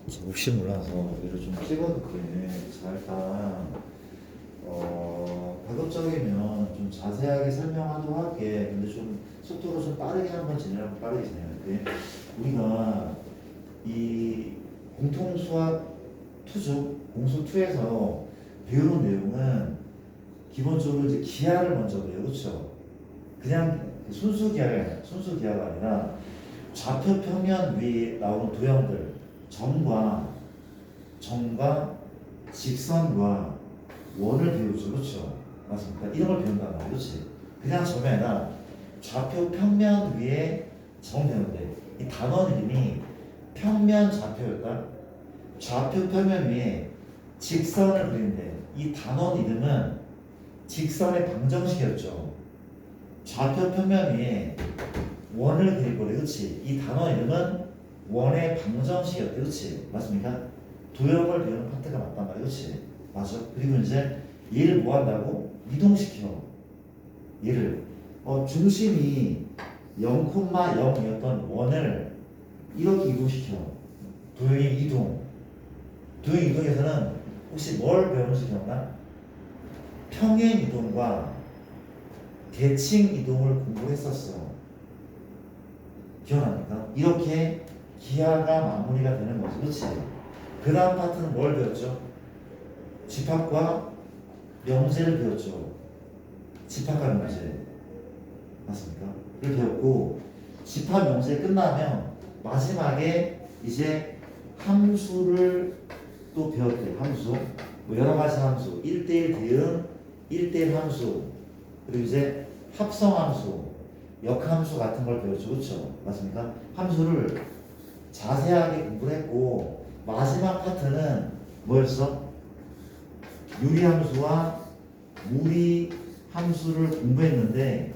혹시 몰라서 이를 좀 찍어둘게. 자, 일단 가급적이면 좀 자세하게 설명하도록 할게. 근데 좀 속도로 좀 빠르게 한번 진행하고 빠르게 진행할게. 우리가 이 공통수학 2죠. 공수 2에서 배우는 내용은 기본적으로 이제 기하를 먼저 배워요. 그렇죠? 그냥 순수 기하가 아니라, 순수 기하가 아니라 좌표 평면 위에 나오는 도형들, 점과 직선과 원을 배우죠. 그렇죠? 맞습니까? 이런 걸 배운단 말이야. 그렇지? 그냥 점이 아니라 좌표 평면 위에 점 배우는데, 이 단원 이름이 평면 좌표였다. 좌표 평면 위에 직선을 그리는데, 이 단원 이름은 직선의 방정식이었죠. 좌표 평면 위에 원을 그릴 거래. 그렇지? 이 단원 이름은 원의 방정식이었대. 그렇지? 맞습니까? 도형을 배우는 파트가 맞단 말이야. 그렇지? 맞아. 그리고 이제 얘를 뭐 한다고? 이동시켜. 얘를 중심이 0,0이었던 원을 이렇게 이동시켜. 도형의 이동. 도형 이동에서는 혹시 뭘 배우는지 기억나? 평행 이동과 대칭 이동을 공부했었어. 기억납니까? 이렇게 기하가 마무리가 되는 거지. 그렇지? 그 다음 파트는 뭘 배웠죠? 집합과 명제를 배웠죠. 집합과 명제. 맞습니까? 를 배웠고, 집합 명제 끝나면 마지막에 이제 함수를 또 배웠대. 함수. 뭐 여러 가지 함수. 1대1 대응, 1대1 함수. 그리고 이제 합성함수, 역함수 같은 걸 배웠죠. 그렇죠? 맞습니까? 함수를 자세하게 공부를 했고, 마지막 파트는 뭐였어? 유리함수와 무리함수를 공부했는데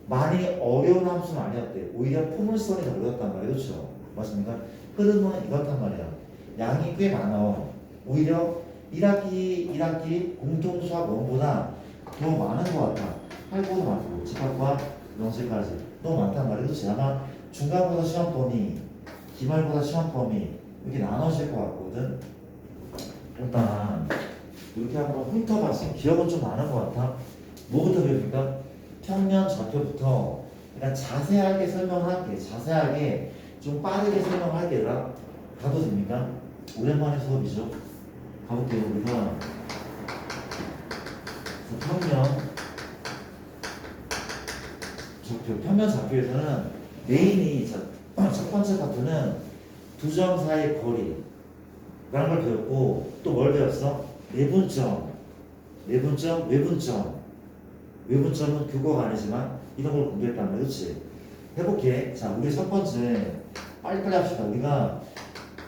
많이 어려운 함수는 아니었대. 오히려 포물선이 더 어려웠단 말이에요. 그렇죠? 맞습니까? 흐름은 이렇단 말이야. 양이 꽤 많아. 오히려 1학기 공통수학 원보다 더 많은 것 같아. 할거도 많고 집합과 명제까지 너무 많단 말이에요. 그렇지? 아마 중간고사 시험 범위, 기말고사 시험 범위 이렇게 나눠질 것 같거든. 일단 이렇게 한번 훑어봤어. 기억은 좀 많은 것 같아. 뭐부터 배웁니까? 평면 좌표부터 일단 자세하게 설명할게. 자세하게 좀 빠르게 설명할게. 얘들아 가도 됩니까? 오랜만에 수업이죠. 가볼게요. 우리가 평면 좌표에서는 메인이 첫 번째 파트는 두 점 사이의 거리라는 걸 배웠고, 또 뭘 배웠어? 내분점, 외분점은 교과가 아니지만 이런 걸 공부했단 말이야. 그렇지? 해볼게. 자, 우리 첫 번째 빨리빨리 합시다. 우리가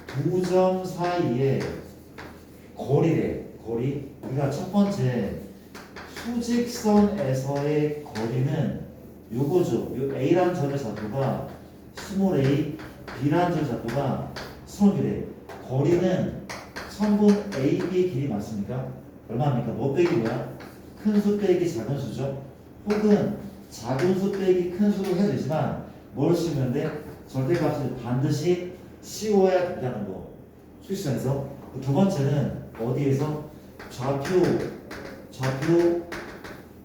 두 점 사이의 거리래. 거리. 우리가 첫 번째 수직선에서의 거리는 요거죠. 요 A라는 점의 좌표가 스몰 a, B라는 점의 좌표가 스몰 b래. 거리는 선분 AB의 길이 맞습니까? 얼마입니까? 뭐 빼기 뭐야? 큰 수 빼기 작은 수죠. 혹은 작은 수 빼기 큰 수로 해도 되지만 뭘 쓰면 돼? 절대값을 반드시 씌워야 된다는 거. 수직선에서. 두 번째는 어디에서? 좌표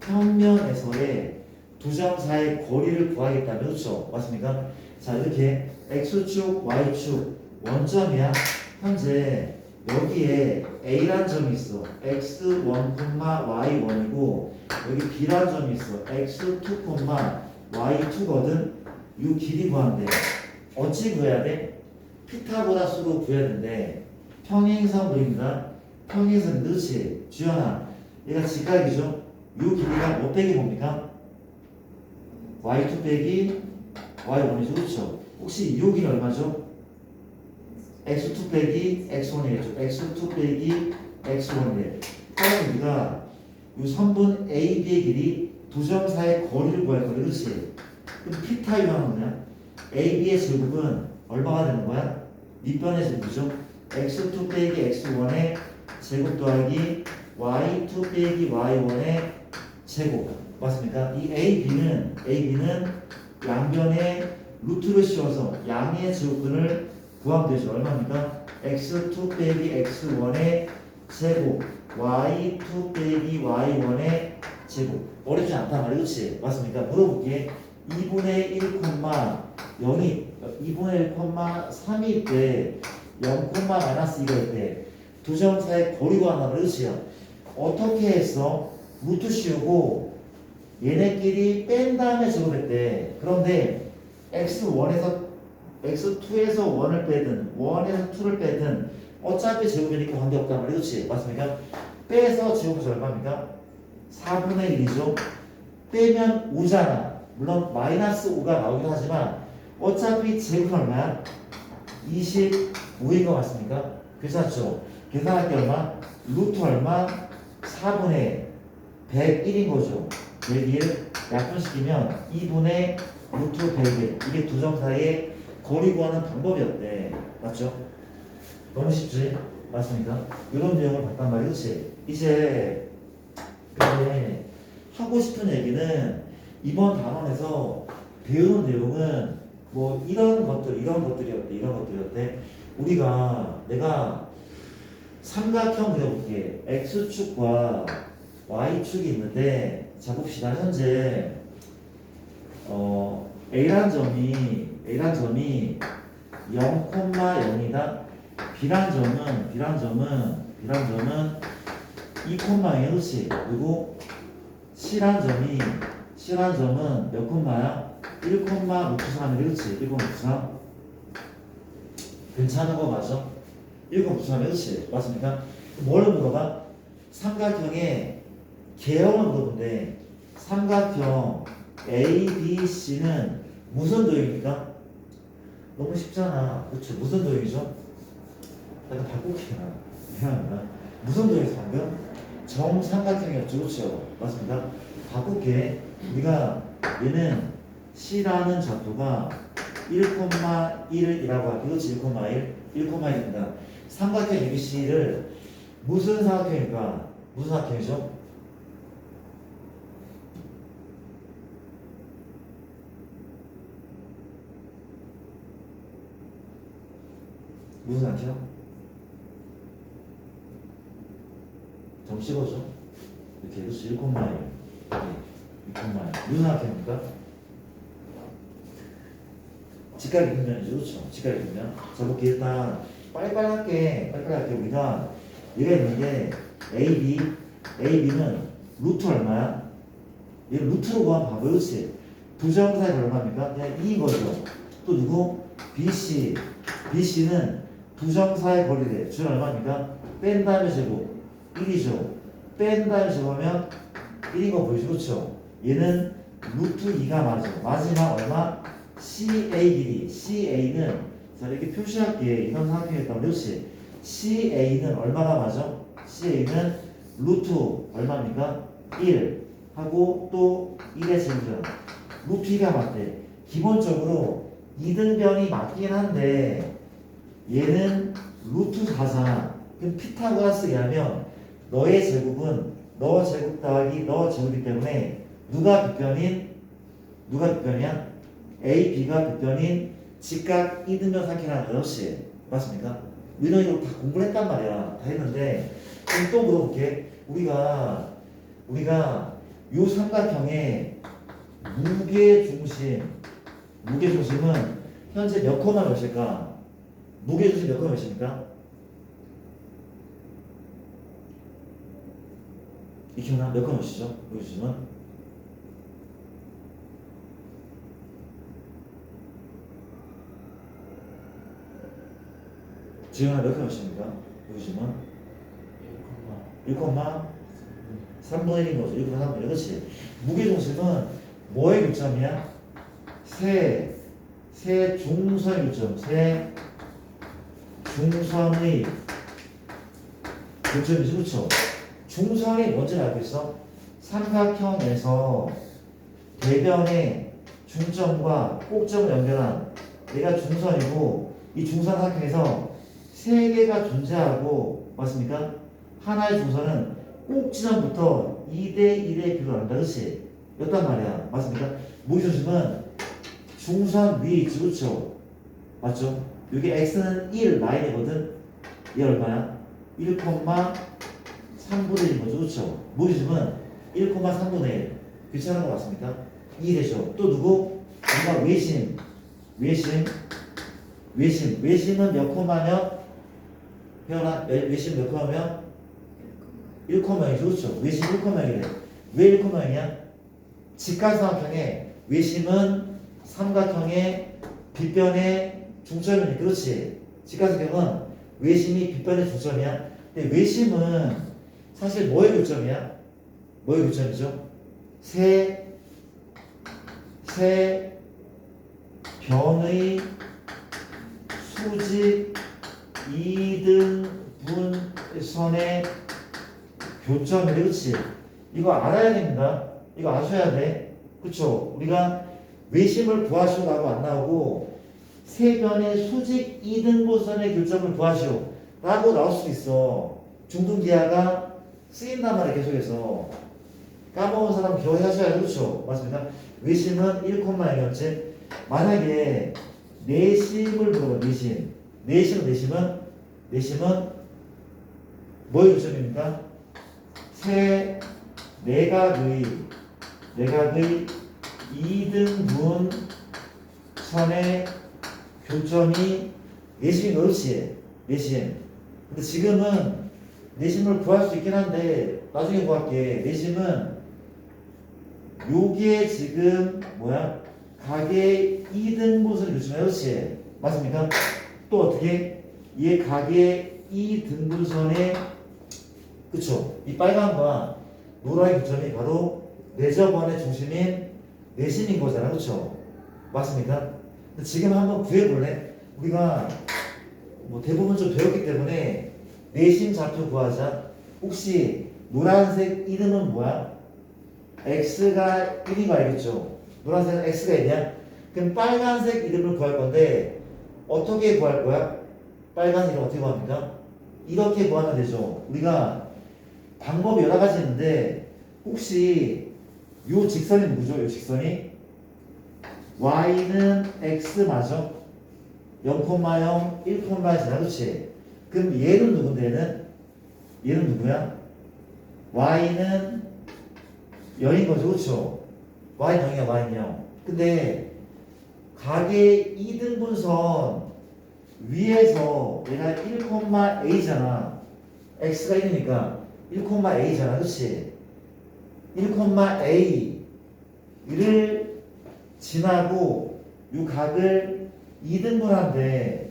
평면에서의 두 점 사이의 거리를 구하겠다면, 그렇죠? 맞습니까? 자, 이렇게 x축, y축 원점이야. 현재 여기에 A라는 점이 있어. x1, y1이고 여기 B라는 점이 있어. x2, y2거든. 이 길이 구하는데 어찌 구해야 돼? 피타고라스로 구해야 되는데 평행선 그립니다. 평행선 그렇지. 주연아, 얘가 직각이죠. 이 길이가 뭐 빼기 뭡니까? y2 빼기 y1이죠. 그렇죠? 혹시 이 길이 얼마죠? x2 빼기 x1이겠죠. x2 빼기 x1이래. 그럼 우리가 이 선분 AB의 길이 두 점 사이의 거리를 구할 거야. 그렇지? 그럼 피타 이하는 뭐냐? AB의 제곱은 얼마가 되는 거야? 밑변의 제곱이죠. x2 빼기 x1의 제곱 더하기 y2 빼기 y1의 제곱. 맞습니까? 이 AB는 양변에 루트를 씌워서 양의 제곱근을 구하면 되죠. 얼마입니까? x2 빼기 x1의 제곱 y2 빼기 y1의 제곱. 어렵지 않단 말이야, 그렇지? 맞습니까? 물어볼게. 2분의 1, 0이 2분의 1, 3일 때 0, 마이너스 2가 때 두 점 사이의 거리가 하나 그렇지요. 어떻게 했어? 루트 씌우고 얘네끼리 뺀 다음에 제곱했대. 그런데 x1에서 x2에서 1을 빼든 1에서 2를 빼든 어차피 제곱이니까 관계없단 말이야, 그렇지? 맞습니까? 빼서 제곱해서 얼마입니까? 4분의 1이죠. 빼면 5잖아. 물론 마이너스 5가 나오긴 하지만 어차피 제곱은 얼마야? 25인 것 같습니까? 괜찮죠? 계산할 때 얼마? 루트 얼마? 4분의 101인 거죠. 101 약분시키면 2분의 루트 101. 이게 두 점 사이의 거리 구하는 방법이었대. 맞죠? 너무 쉽지? 맞습니까? 이런 내용을 봤단 말이야, 그렇지? 이제 근데 하고 싶은 얘기는 이번 단원에서 배우는 내용은 뭐 이런 것들이었대. 내가 삼각형 그려볼게. x축과 y축이 있는데, 자 봅시다. 현재 A란 점이 0,0이다. B란 점은 2,0이야, 그렇지? 그리고 C란 점은 몇 콤마야? 1,3이야, 그렇지? 1,3. 괜찮은 거 맞아? 1,3이야, 그렇지? 맞습니까? 뭘 물어봐? 삼각형의 개형을 물어본대. 삼각형 ABC는 무슨 도형입니까? 너무 쉽잖아. 그렇죠? 무슨 도형이죠? 내가 바꿀게요. 미안합니다. 무슨 도형이죠 방금? 정삼각형이었죠. 그렇죠? 맞습니다. 바꿀게. 우리가 얘는 C라는 좌표가 1,1이라고 할게. 그렇지? 1,1입니다. 삼각형 ABC를 무슨 삼각형일까? 무슨 삼각형이죠? 무슨 삼각형? 점 씹어줘. 이렇게 그렇지? 1,1 무슨 삼각형입니까? 직각이동면이죠. 그렇죠? 직각이동면. 자, 볼게. 일단 빨리빨리 할게. 우리가 얘가 있는데 AB는 루트 얼마야? 얘 루트로 구한 바보. 그렇지? 두 점 사이 얼마입니까? 그냥 2인 거죠. 또 누구? BC는 두 점 사이 거리래. 주는 얼마입니까? 뺀 다음에 제곱 1이죠. 뺀 다음에 제곱하면 1인 거 보이죠? 그렇죠? 얘는 루트 2가 맞아. 마지막 얼마? CA 길이. CA는 자 이렇게 표시할게. 이런 상황이었다면 그렇지? CA는 얼마가 맞아? CA는 루트 얼마입니까? 1 하고 또 1의 제곱은 루트 2가 맞대. 기본적으로 이등변이 맞긴 한데 얘는 루트 4잖아. 그럼 피타고라스에 의하면 너의 제곱은 너 제곱 더하기 너 제곱이기 때문에 누가 빗변이야? A, B가 빗변인 직각 이등변 삼각형이라는 거였지. 맞습니까? 우리는 이거 다 공부를 했단 말이야. 다 했는데 그럼 또 물어볼게. 우리가 요 삼각형의 무게중심은 현재 몇 콤마 몇일까? 무게중심 몇 콤마 몇입니까? 이 기억나? 몇 콤마 몇이죠? 무게중심은? 지금은 몇 콤마 몇입니까? 무게중심은? 1,3분의 1인 거죠. 1,3분의 1. 그렇지? 무게중심은 뭐의 교점이야? 세 중선의 교점. 세 중선의 교점이지. 그렇죠? 중선이 뭔지 알고 있어? 삼각형에서 대변의 중점과 꼭점을 연결한 얘가 중선이고 이 중선 삼각형에서 세 개가 존재하고 맞습니까? 하나의 중선은 꼭 지점부터 2대1의 비로 한다. 그렇지? 였단 말이야. 맞습니까? 무게중심은 중선 위에 있지. 그렇죠? 맞죠? 여기 x는 1 라인이거든. 얘 얼마야? 1,3분의 1인 거죠. 그렇죠? 무리즘은 1,3분의 1. 괜찮은 거 맞습니까? 이해되죠? 또 누구? 뭔가 외심은 몇 콤마면 회원아 외심 몇 콤마면 1,0이죠. 그렇죠? 외심 1,0이래. 왜 1,0이야? 직각삼각형의 외심은 삼각형의 빗변의 중점이니 그렇지. 직각삼각형은 외심이 빗변의 중점이야. 근데 외심은 사실 뭐의 교점이야? 뭐의 교점이죠? 세 변의 수직 2등분선의 교점이래. 그렇지? 이거 알아야 됩니다. 이거 아셔야 돼. 그쵸? 우리가 외심을 구하시오 라고 안 나오고 세 변의 수직 2등분선의 교점을 구하시오 라고 나올 수도 있어. 중등기하가 쓰인단 말이야. 계속해서 까먹은 사람 기억해 하셔야 돼. 그렇죠? 맞습니다. 외심은 1,0이었지. 만약에 내심을 물어봐. 내심은 뭐의 교점입니까? 세 내각의 2등분 선의 교점이 내심이 그렇지. 내심. 근데 지금은 내심을 구할 수 있긴 한데 나중에 구할게. 내심은 요게 지금 뭐야? 각의 2등분선의 교점이야. 그렇지. 맞습니까? 또 어떻게? 얘 각의 2등분선의 그쵸? 이 빨간과 노란의 교점이 바로 내저번의 중심인 내심인 거잖아. 그쵸? 맞습니까? 근데 지금 한번 구해볼래? 우리가 뭐 대부분 좀 배웠기 때문에 내심 좌표 구하자. 혹시 노란색 이름은 뭐야? x가 1인 거 알겠죠? 노란색은 x가 있냐? 그럼 빨간색 이름을 구할 건데 어떻게 구할 거야? 빨간 이름 어떻게 구합니까? 이렇게 구하면 되죠. 우리가 방법이 여러 가지 있는데 혹시 요 직선이 누구죠? 요 직선이 y는 x 맞아? 0,0, 1,0잖아. 그렇지? 그럼 얘는 누군데 얘는 누구야? y는 0인 거죠. 그렇죠? y는 0이야. y는 0. 근데 각의 2등분선 위에서 얘가 1,a잖아. x가 1이니까 1,a잖아. 그렇지? 1,a를 지나고 이 각을 2등분한데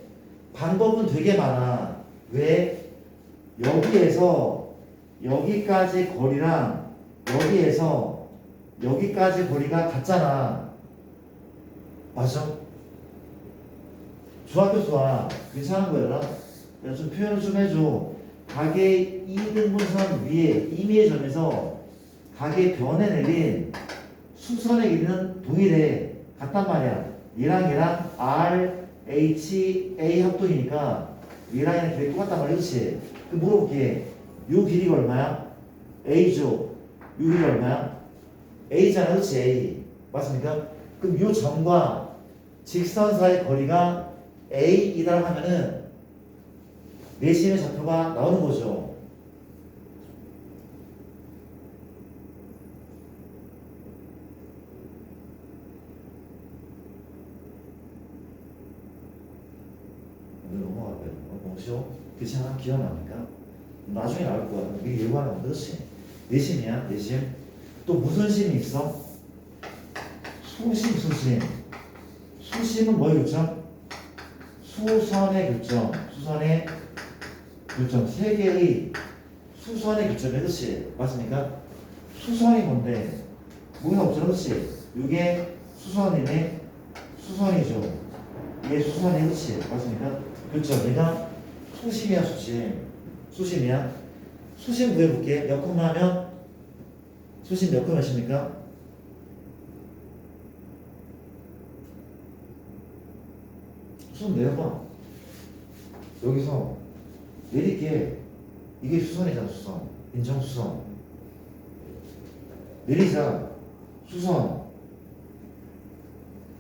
방법은 되게 많아. 왜? 여기에서 여기까지 거리랑 여기에서 여기까지 거리가 같잖아. 맞아? 중학교 수학 괜찮은 거야. 야, 좀 표현을 좀 해줘. 각의 2등분선 위에 임의의 점에서 각의 변에 내린 수선의 길이는 동일해. 같단 말이야. 얘랑 R, H, A 합동이니까 얘랑 얘랑 길이 똑같단 말이야. 그렇지? 그럼 물어볼게. 요 길이가 얼마야? A죠. 요 길이가 얼마야? A잖아. 그렇지? A. 맞습니까? 그럼 요 점과 직선 사이의 거리가 A이다 하면은 내심의 좌표가 나오는 거죠. 오늘 넘어갈게요. 너무 쉬워? 괜찮아? 기억 납니까? 나중에 나올 거야. 미리 예고하는 거. 그렇지? 내심이야. 내심. 또 무슨 심이 있어? 수심. 수심은 뭐의 교점? 수선의 교점. 세 개의 수선의 교점이 그렇지? 맞습니까? 수선이 뭔데? 뭐가 없죠? 그렇지? 이게 수선이네. 수선이죠. 이게 수선이 그렇지? 맞습니까? 교점. 얘가 수심이야. 수심이야. 수심 구해볼게. 몇 콤마 하면 수심 몇 콤마십니까? 수선 내려봐. 여기서 내릴게. 이게 수선이잖아. 수선. 인정수선. 내리자. 수선.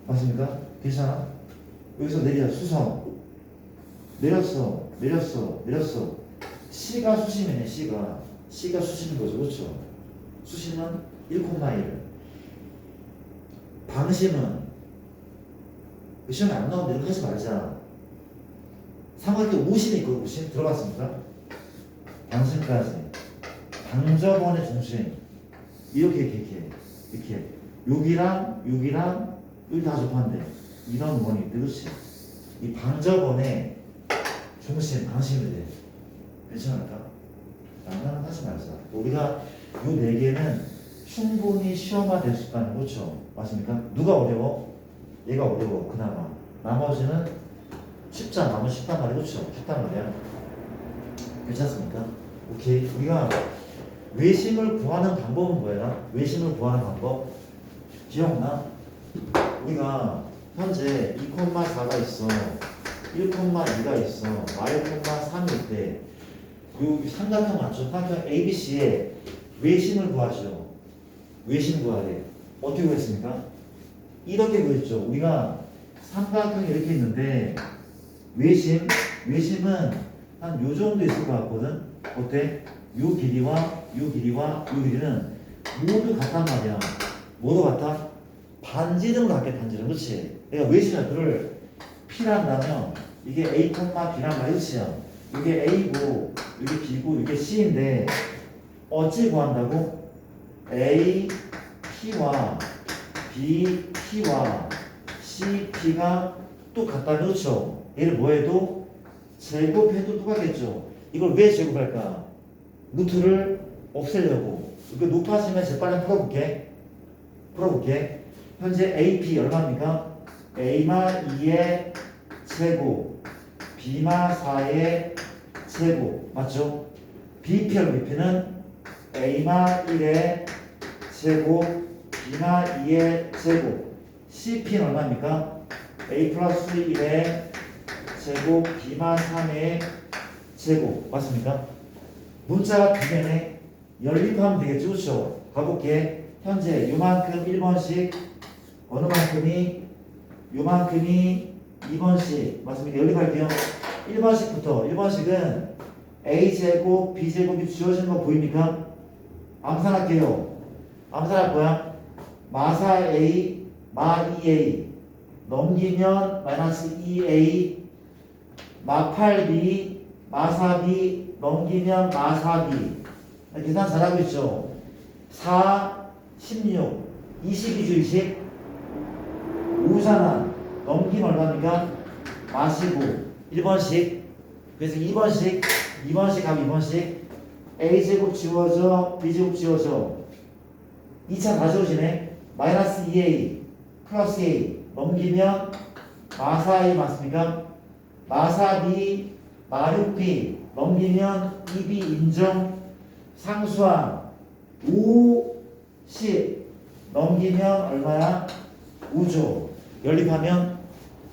맞습니까? 괜찮아? 여기서 내리자. 수선. 내렸어. 내렸어. C가 수심이네. C가 수심인 거죠. 그렇죠? 수심은 1,1. 방심은 시험에 안 나오는데 이렇게 하지 말자. 삼각형 50이 있거든. 50 들어봤습니까? 방심까지. 방접원의 중심. 이렇게. 여기랑 여기 다 접한대. 이런 원이 있대. 그렇지? 이 방접원의 중심, 방심이 돼. 괜찮을까? 장난은 하지 말자. 우리가 요 네 개는 충분히 시험화될 수 있다는 거죠. 맞습니까? 누가 어려워? 얘가 어려워. 그나마. 나머지는 쉽단 말이야. 그렇죠? 쉽단 말이야. 괜찮습니까? 오케이. 우리가 외심을 구하는 방법은 뭐야? 외심을 구하는 방법 기억나? 우리가 현재 2,4가 있어, 1,2가 있어, y,3일 때 요 삼각형 맞죠? 삼각형 ABC의 외심을 구하죠. 외심 구하래. 어떻게 구했습니까? 이렇게 구했죠. 우리가 삼각형이 이렇게 있는데 외심은 한 요 정도 있을 것 같거든. 어때? 요 길이와 요 길이는 모두 같단 말이야. 모두 같아? 반지름으로 갈게. 반지름. 그렇지? 내가 외심을 P라 한다면 이게 A, B란 말이지. 이게 A고 이게 B고 이게 C인데 어찌 구한다고? A, P와 B, P와 C, P가 똑같다. 그렇죠? 얘를 뭐해도 제곱해도 똑같겠죠. 이걸 왜 제곱할까? 루트를 없애려고. 이거 높아지면 재빨리 풀어볼게. 현재 AP 얼마입니까? A마 2의 제곱, B마 4의 제곱. 맞죠? BP는 A마 1의 제곱, B마 2의 제곱. CP는 얼마입니까? A 플러스 1의 제곱, B마 3의 제곱. 맞습니까? 문자가 두 개네. 연립하면 되겠죠. 그렇죠? 가볼게. 현재 요만큼 1번씩, 어느 만큼이 요만큼이 2번씩. 맞습니까? 연립할게요. 1번씩은 A제곱, B제곱이 주어지는 거 보입니까? 암산할게요. 암산할 거야. 마사 A, 마 2A 넘기면 마이너스 2A, 마 8B, 마사 B 넘기면 마사 B. 계산 잘하고 있죠? 4, 16, 22주 20. 우산한 넘기면 얼마입니까? 마시고 1번씩. 그래서 2번씩 하면 2번씩 A제곱 지워져, B제곱 지워져. 2차 다 지워지네. 마이너스 2A 플러스 A 넘기면 마사 A 맞습니까? 마사 B, 마 6B 넘기면 2B 인정. 상수항 5, 10 넘기면 얼마야? 5조. 연립하면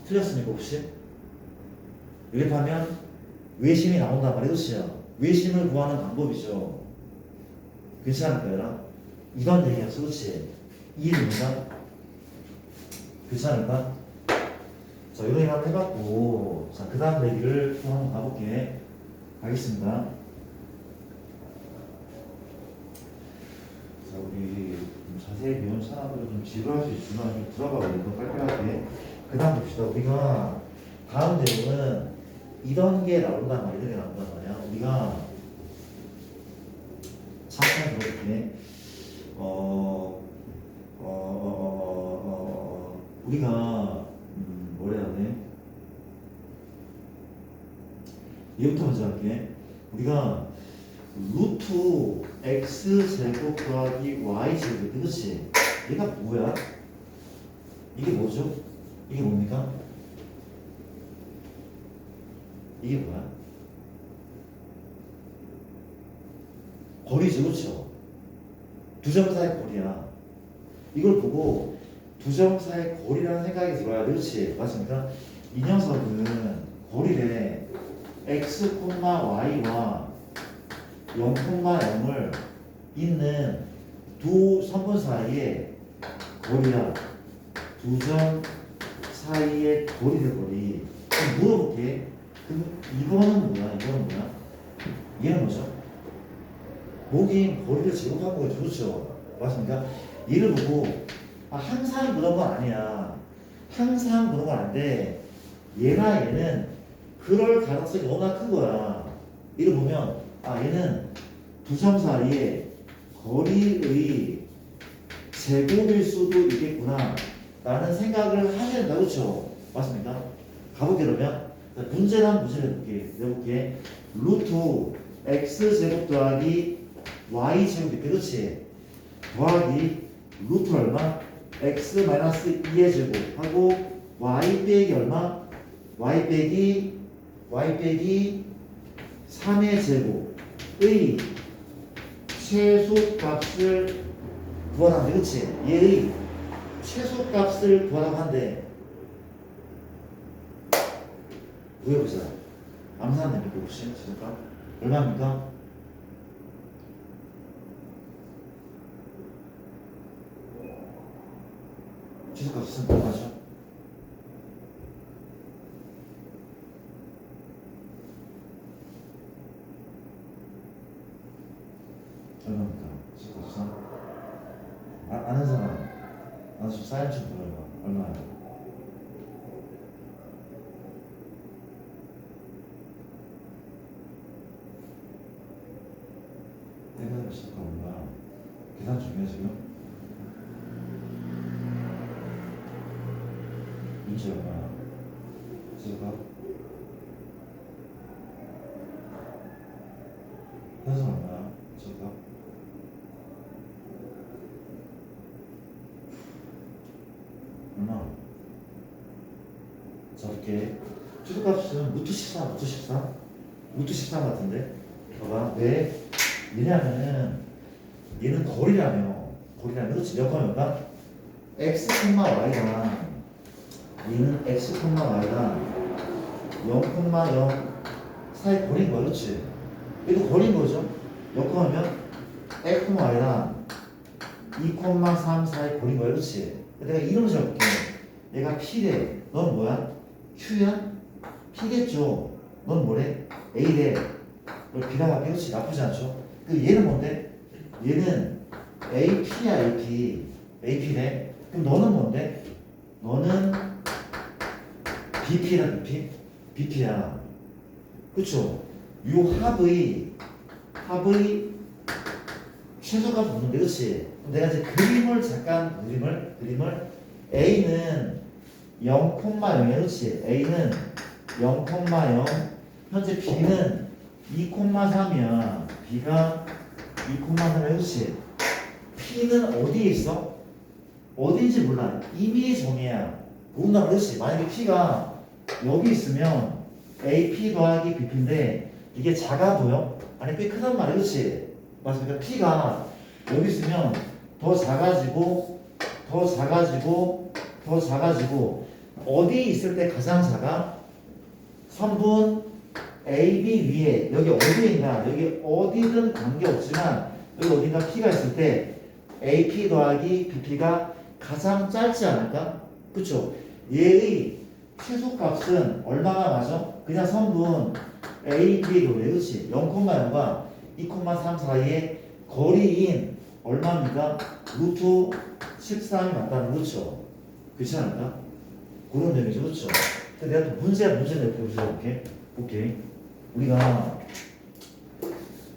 틀렸습니까 혹시? 연립하면 외심이 나온단 말이에요. 그렇죠? 외심을 구하는 방법이죠. 괜찮을까요? 이런 얘기였어. 그렇지? 이해됩니까? 괜찮을까? 자, 이런 얘기 한번 해봤고, 자, 그 다음 얘기를 또 한번 가볼게. 가겠습니다. 자, 우리 자세히 배운 사람들은 좀 지루할 수 있지만 좀 들어가 보려고 깔끔하게. 그 다음 봅시다. 우리가 다음 내용은 이런 게 나온단 말이야. 이런 게 나온단 말이야. 우리가 잠깐 들어볼게. 우리가 뭐라 해야 돼? 얘부터 먼저 할게. 우리가 루트 x제곱 더하기 y제곱. 그렇지? 얘가 뭐야? 이게 뭐죠? 이게 뭡니까? 이게 뭐야? 거리죠. 그렇죠? 두 점 사이의 거리야. 이걸 보고 두 점 사이의 거리라는 생각이 들어야 돼. 그렇지? 맞습니까? 이 녀석은 거리래. x, y와 0,0을 있는 두 선분 사이의 거리야. 두 점 사이의 거리래. 거리. 그럼 물어볼게. 그럼 이거는 뭐야? 이거는 뭐야? 얘는 뭐죠? 목이 거리를 제곱한 거죠. 그렇죠? 맞습니까? 얘를 보고 아, 항상 그런 건 아니야. 항상 그런 건 아닌데 얘나 얘는 그럴 가능성이 워낙 큰 거야. 이를 보면 아 얘는 두 점 사이에 거리의 제곱일 수도 있겠구나 라는 생각을 하셔야 된다. 그렇죠? 맞습니까? 가볼게 그러면 문제를 한번 해볼게. 해볼게. 루트 x제곱 더하기 y제곱이 그렇지? 더하기 루트 얼마? x 마이너스 2의 제곱하고 y 빼기 얼마? y 빼기 3의 제곱의 최소값을 구하라는데 그렇지? 얘의 최소값을 구하라고 한대. 구해보자. 암산됩니까 혹시? 최소값? 얼마입니까? 최소값은 얼마죠? 얼마입니까? 최소값은? 아는 사람? 나 좀 사인 좀 보여봐. 얼마야? 내가 시작한 얼마? 계산 중이야 지금? 문제 얼마야? 최소값? 현수 얼마야? 최소값? 얼마? 자, 이렇게 최소값은 루트 13, 루트 13? 루트 13 같은데? 봐봐. 왜? 왜냐면은 얘는 거리라며. 그렇지? 몇 컴마인가? x, y랑 얘는 x, y랑 0, 0 사이 거리인 거야. 그렇지? 얘도 거리인 거죠? 역하면 x, y랑 2, 3 사이 거리인 거야. 그렇지? 내가 이름 적을게. 얘가 P래. 넌 뭐야? Q야? P겠죠? 넌 뭐래? A래. 너 B라고 할게. 그렇지? 나쁘지 않죠? 그 얘는 뭔데? 얘는 AP야, AP. AP래. 그럼 너는 뭔데? 너는 BP라, BP? BP야. 그쵸? 요 합의 최소값 없는데, 그렇지? 내가 이제 그림을 A는 0,0이야, 그렇지? A는 0,0, 현재 B는 2,3이야. B가 2,3이야, 그렇지? P는 어디에 있어? 어딘지 몰라. 이미 정해야. 그런다, 그렇지? 만약에 P가 여기 있으면 AP 더하기 BP인데 이게 작아 보여? 아니, 꽤 크단 말이야, 그렇지? 맞습니까? P가 여기 있으면 더 작아지고 어디 있을 때 가장 작아? 선분 AB 위에 여기 어디에 있나? 여기 어디든 관계없지만 여기 어딘가 P가 있을 때 AP 더하기 BP가 가장 짧지 않을까? 그쵸? 얘의 최소값은 얼마나 맞아? 그냥 선분 AB의 거리, 그렇지? 0,0과 2,3 사이의 거리인 얼마입니까? 루트 13이 맞다는 거죠. 그렇지 않을까? 그런 얘기죠, 그렇죠? 근데 내가 또 문제 내가 볼게. 오케이. 우리가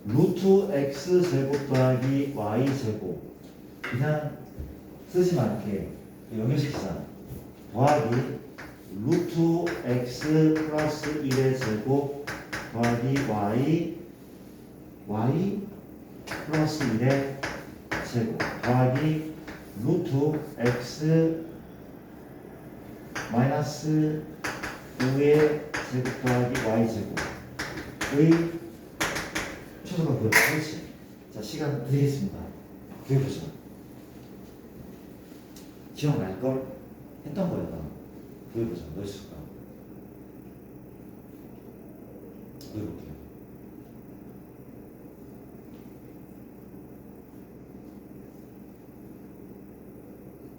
루트 x 제곱 더하기 y 제곱 그냥 쓰지 말게. 연결시키자. 더하기 루트 x 플러스 1의 제곱 더하기 y 플러스 1의 제곱 더하기 루트 x 마이너스 5의 제곱 더하기 y 제곱의 최소가 뭐야? 그렇지. 자, 시간 드리겠습니다. 구해보자. 기억날걸? 했던 거야. 구해보자. 뭐 있을까? 구해볼게요.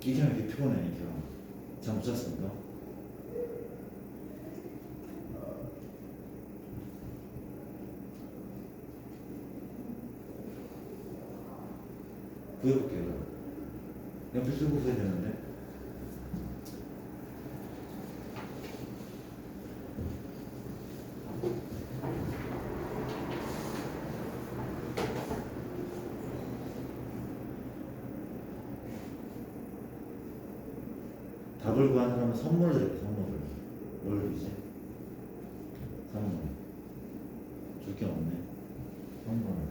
이게 왜 이렇게 피곤해, 이게. 잠못 잤습니까? 구해볼게요. 그냥 필수로 구해야 되는데. 답을 구하는 사람은 선물을 드릴게요. 선물을. 뭘 드리지? 선물. 줄 게 없네. 선물.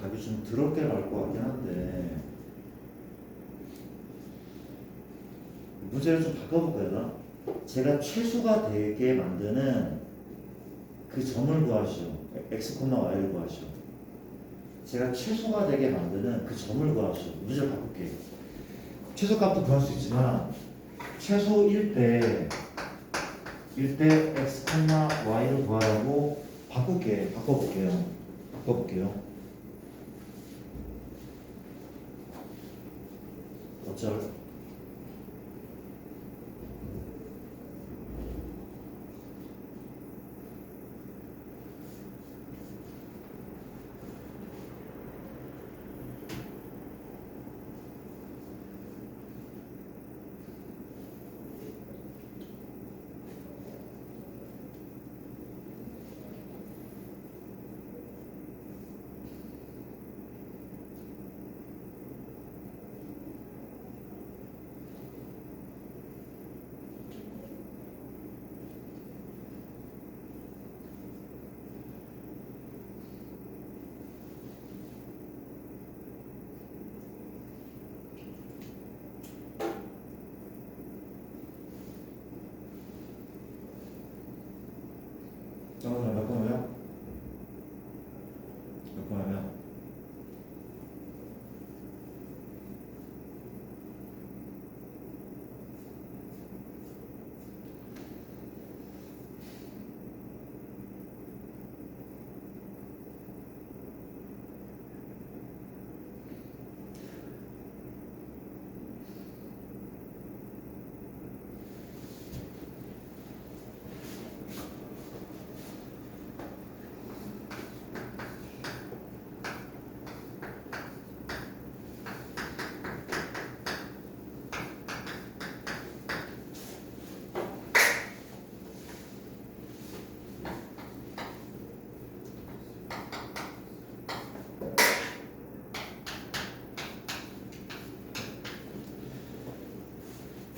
답이 좀 더럽게 나올 것 같긴 한데 문제를 좀 바꿔볼까요? 제가 최소가 되게 만드는 그 점을 구하시오. x, y를 구하시오. 제가 최소가 되게 만드는 그 점을 구하시오. 문제를 바꿀게요. 최소값도 구할 수 있지만 최소 1대 x, y를 구하라고 바꿔볼게요. 어쩔? 잠깐만 몇 번이요? 몇 번이요?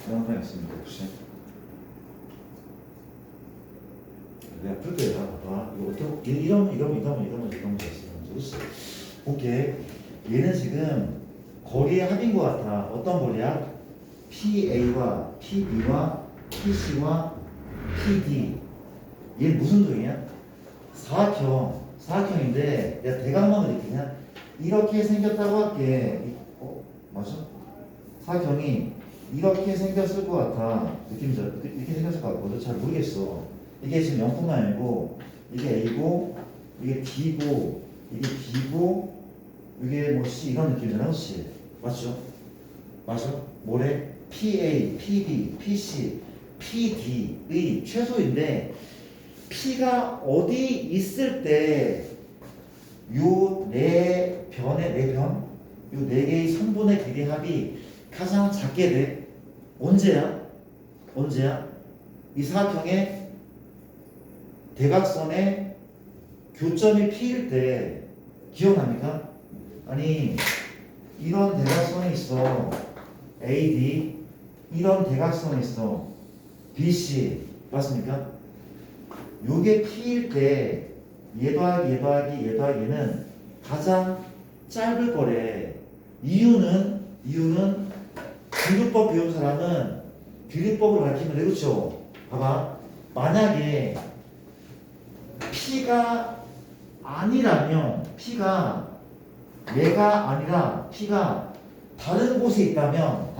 영상이 있습니다. 혹시 내가 풀게요. 봐봐. 이거 어떻게 이러면 됐어. 오케이. 얘는 지금 거리의 합인 것 같아. 어떤 거리야? PA와 PB와 PC와 PD. 얘 무슨 도형이야? 사각형인데 내가 대각만을 느끼냐? 이렇게 생겼다고 할게. 맞아? 사각형이 이렇게 생겼을 것 같아. 느낌이죠? 이렇게 생겼을 것 같거든. 잘 모르겠어. 이게 지금 0뿐만 아니고 이게 A고 이게 B고 이게 B고 이게 뭐 C 이런 느낌이잖아. 그렇지? 맞죠? 맞아? 뭐래? PA, PB, PC, PD의 최소인데 P가 어디 있을 때 요 네 변의 네 변, 요 네 개의 선분의 길이 합이 가장 작게 돼. 언제야? 언제야? 이 사각형의 대각선의 교점이 P일 때 기억납니까? 아니 이런 대각선이 있어. AD 이런 대각선이 있어. BC 맞습니까? 요게 P일 때 얘 더하기 얘 더하기 얘 더하기 얘는 가장 짧을 거래. 이유는 비교법 배운 사람은 비교법을 가르치면 돼. 그렇죠? 봐봐. 만약에 P가 아니라면 P가 얘가 아니라 P가 다른 곳에 있다면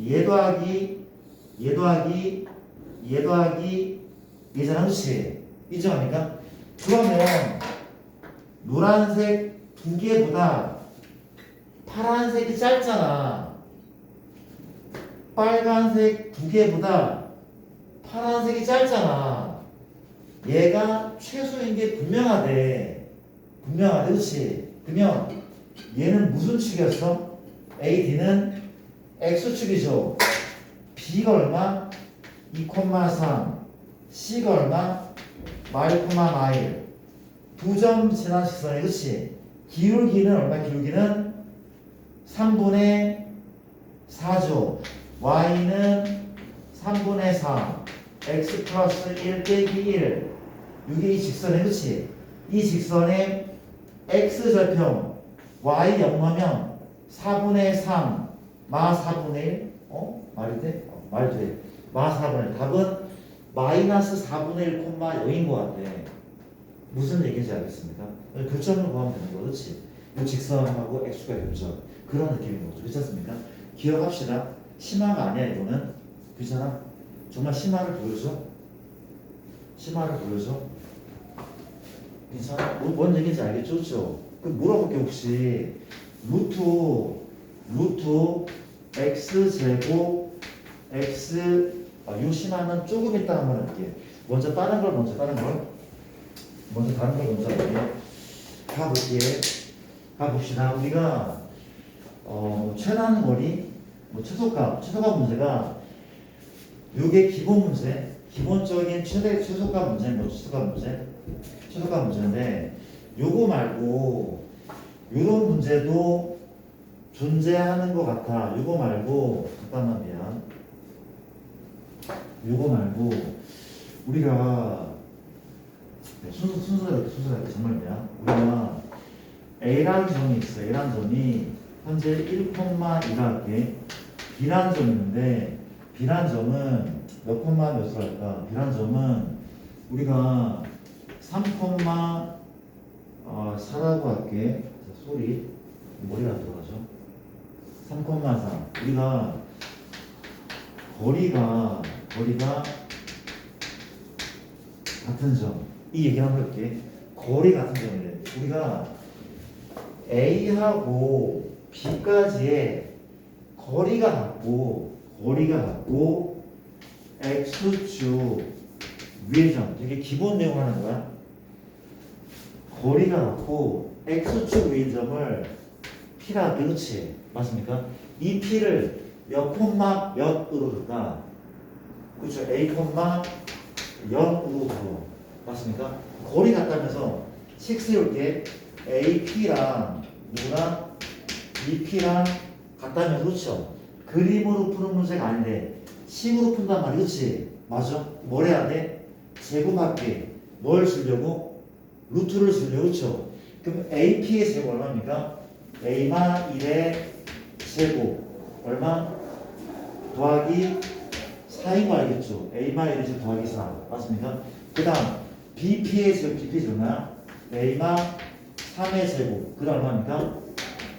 얘 더하기 얘 더하기 얘 더하기 얘잖아. 그렇지? 인정합니까? 그러면 노란색 두 개보다 파란색이 짧잖아. 빨간색 두 개보다 파란색이 짧잖아. 얘가 최소인 게 분명하대. 그렇지? 그러면 얘는 무슨 축이었어? AD는 X축이죠. B가 얼마? 2,3. C가 얼마? 마일. 두 점 지난 직선에 그렇지? 기울기는 얼마? 기울기는 3분의 4죠. Y는 3분의 4. X 플러스 1 빼기 1. 이게 이 직선에 그렇지? 이 직선에 X절편 Y 0하면 4분의 3 마 4분의 1. 말이 돼? 말이 돼. 마 4분의 1. 답은 마이너스 4분의 1, 0인 것 같아. 무슨 얘기인지 알겠습니까? 교점을 구하면 되는 거, 그렇지? 이 직선하고 x가 교점. 그런 느낌인 거죠. 그렇지 않습니까? 기억합시다. 심화가 아니야, 이거는. 괜찮아? 정말 심화를 보여줘? 괜찮아? 뭔 얘기인지 알겠죠? 그렇죠? 그럼 물어볼게, 혹시. 루트 x제곱 x 요 심화는 조금 이따 한번 할게. 먼저 다른 걸 할게. 가봅시다. 우리가 최단거리, 최소값 문제가 요게 기본 문제, 기본적인 최소값 문제인 거죠. 최소값 문제인데 요거 말고 요런 문제도 존재하는 것 같아. 요거 말고 우리가 순서대로 정말 미안. 우리가 A라는 점이 있어. A라는 점이 현재 1,1 할게. B라는 점이 있는데 B라는 점은 몇 콤마 몇으로 할까? B라는 점은 우리가 3,4라고 할게. 소리 머리가 안 들어가죠. 3,4. 우리가 거리가 같은 점. 이 얘기 한번 할게. 거리 같은 점이래. 우리가 A하고 B까지의 거리가 같고 X축 위의 점. 되게 기본 내용 하는 거야. 거리가 같고 X축 위의 점을 P라 할게. 그렇지? 맞습니까? 이 P를 몇 콤마 몇으로 둘까? 그렇죠? A 콤마 0으로 둘어. 맞습니까? 거리 같다면서 식 세울게. AP랑 BP랑 같다면서. 그렇죠? 그림으로 푸는 문제가 아닌데 식으로 푼단 말이야. 그렇지? 맞아? 뭘 해야 돼? 제곱할게. 뭘 주려고? 루트를 주려고. 그렇죠? 그럼 AP의 제곱 얼마입니까? A마 1의 제곱 얼마? 더하기 4인 거 알겠죠? A마 1의 제곱 더하기 4 맞습니까? 그 다음 BP의 제곱, BP의 제곱이야? A마 3의 제곱 그 다음 얼마입니까?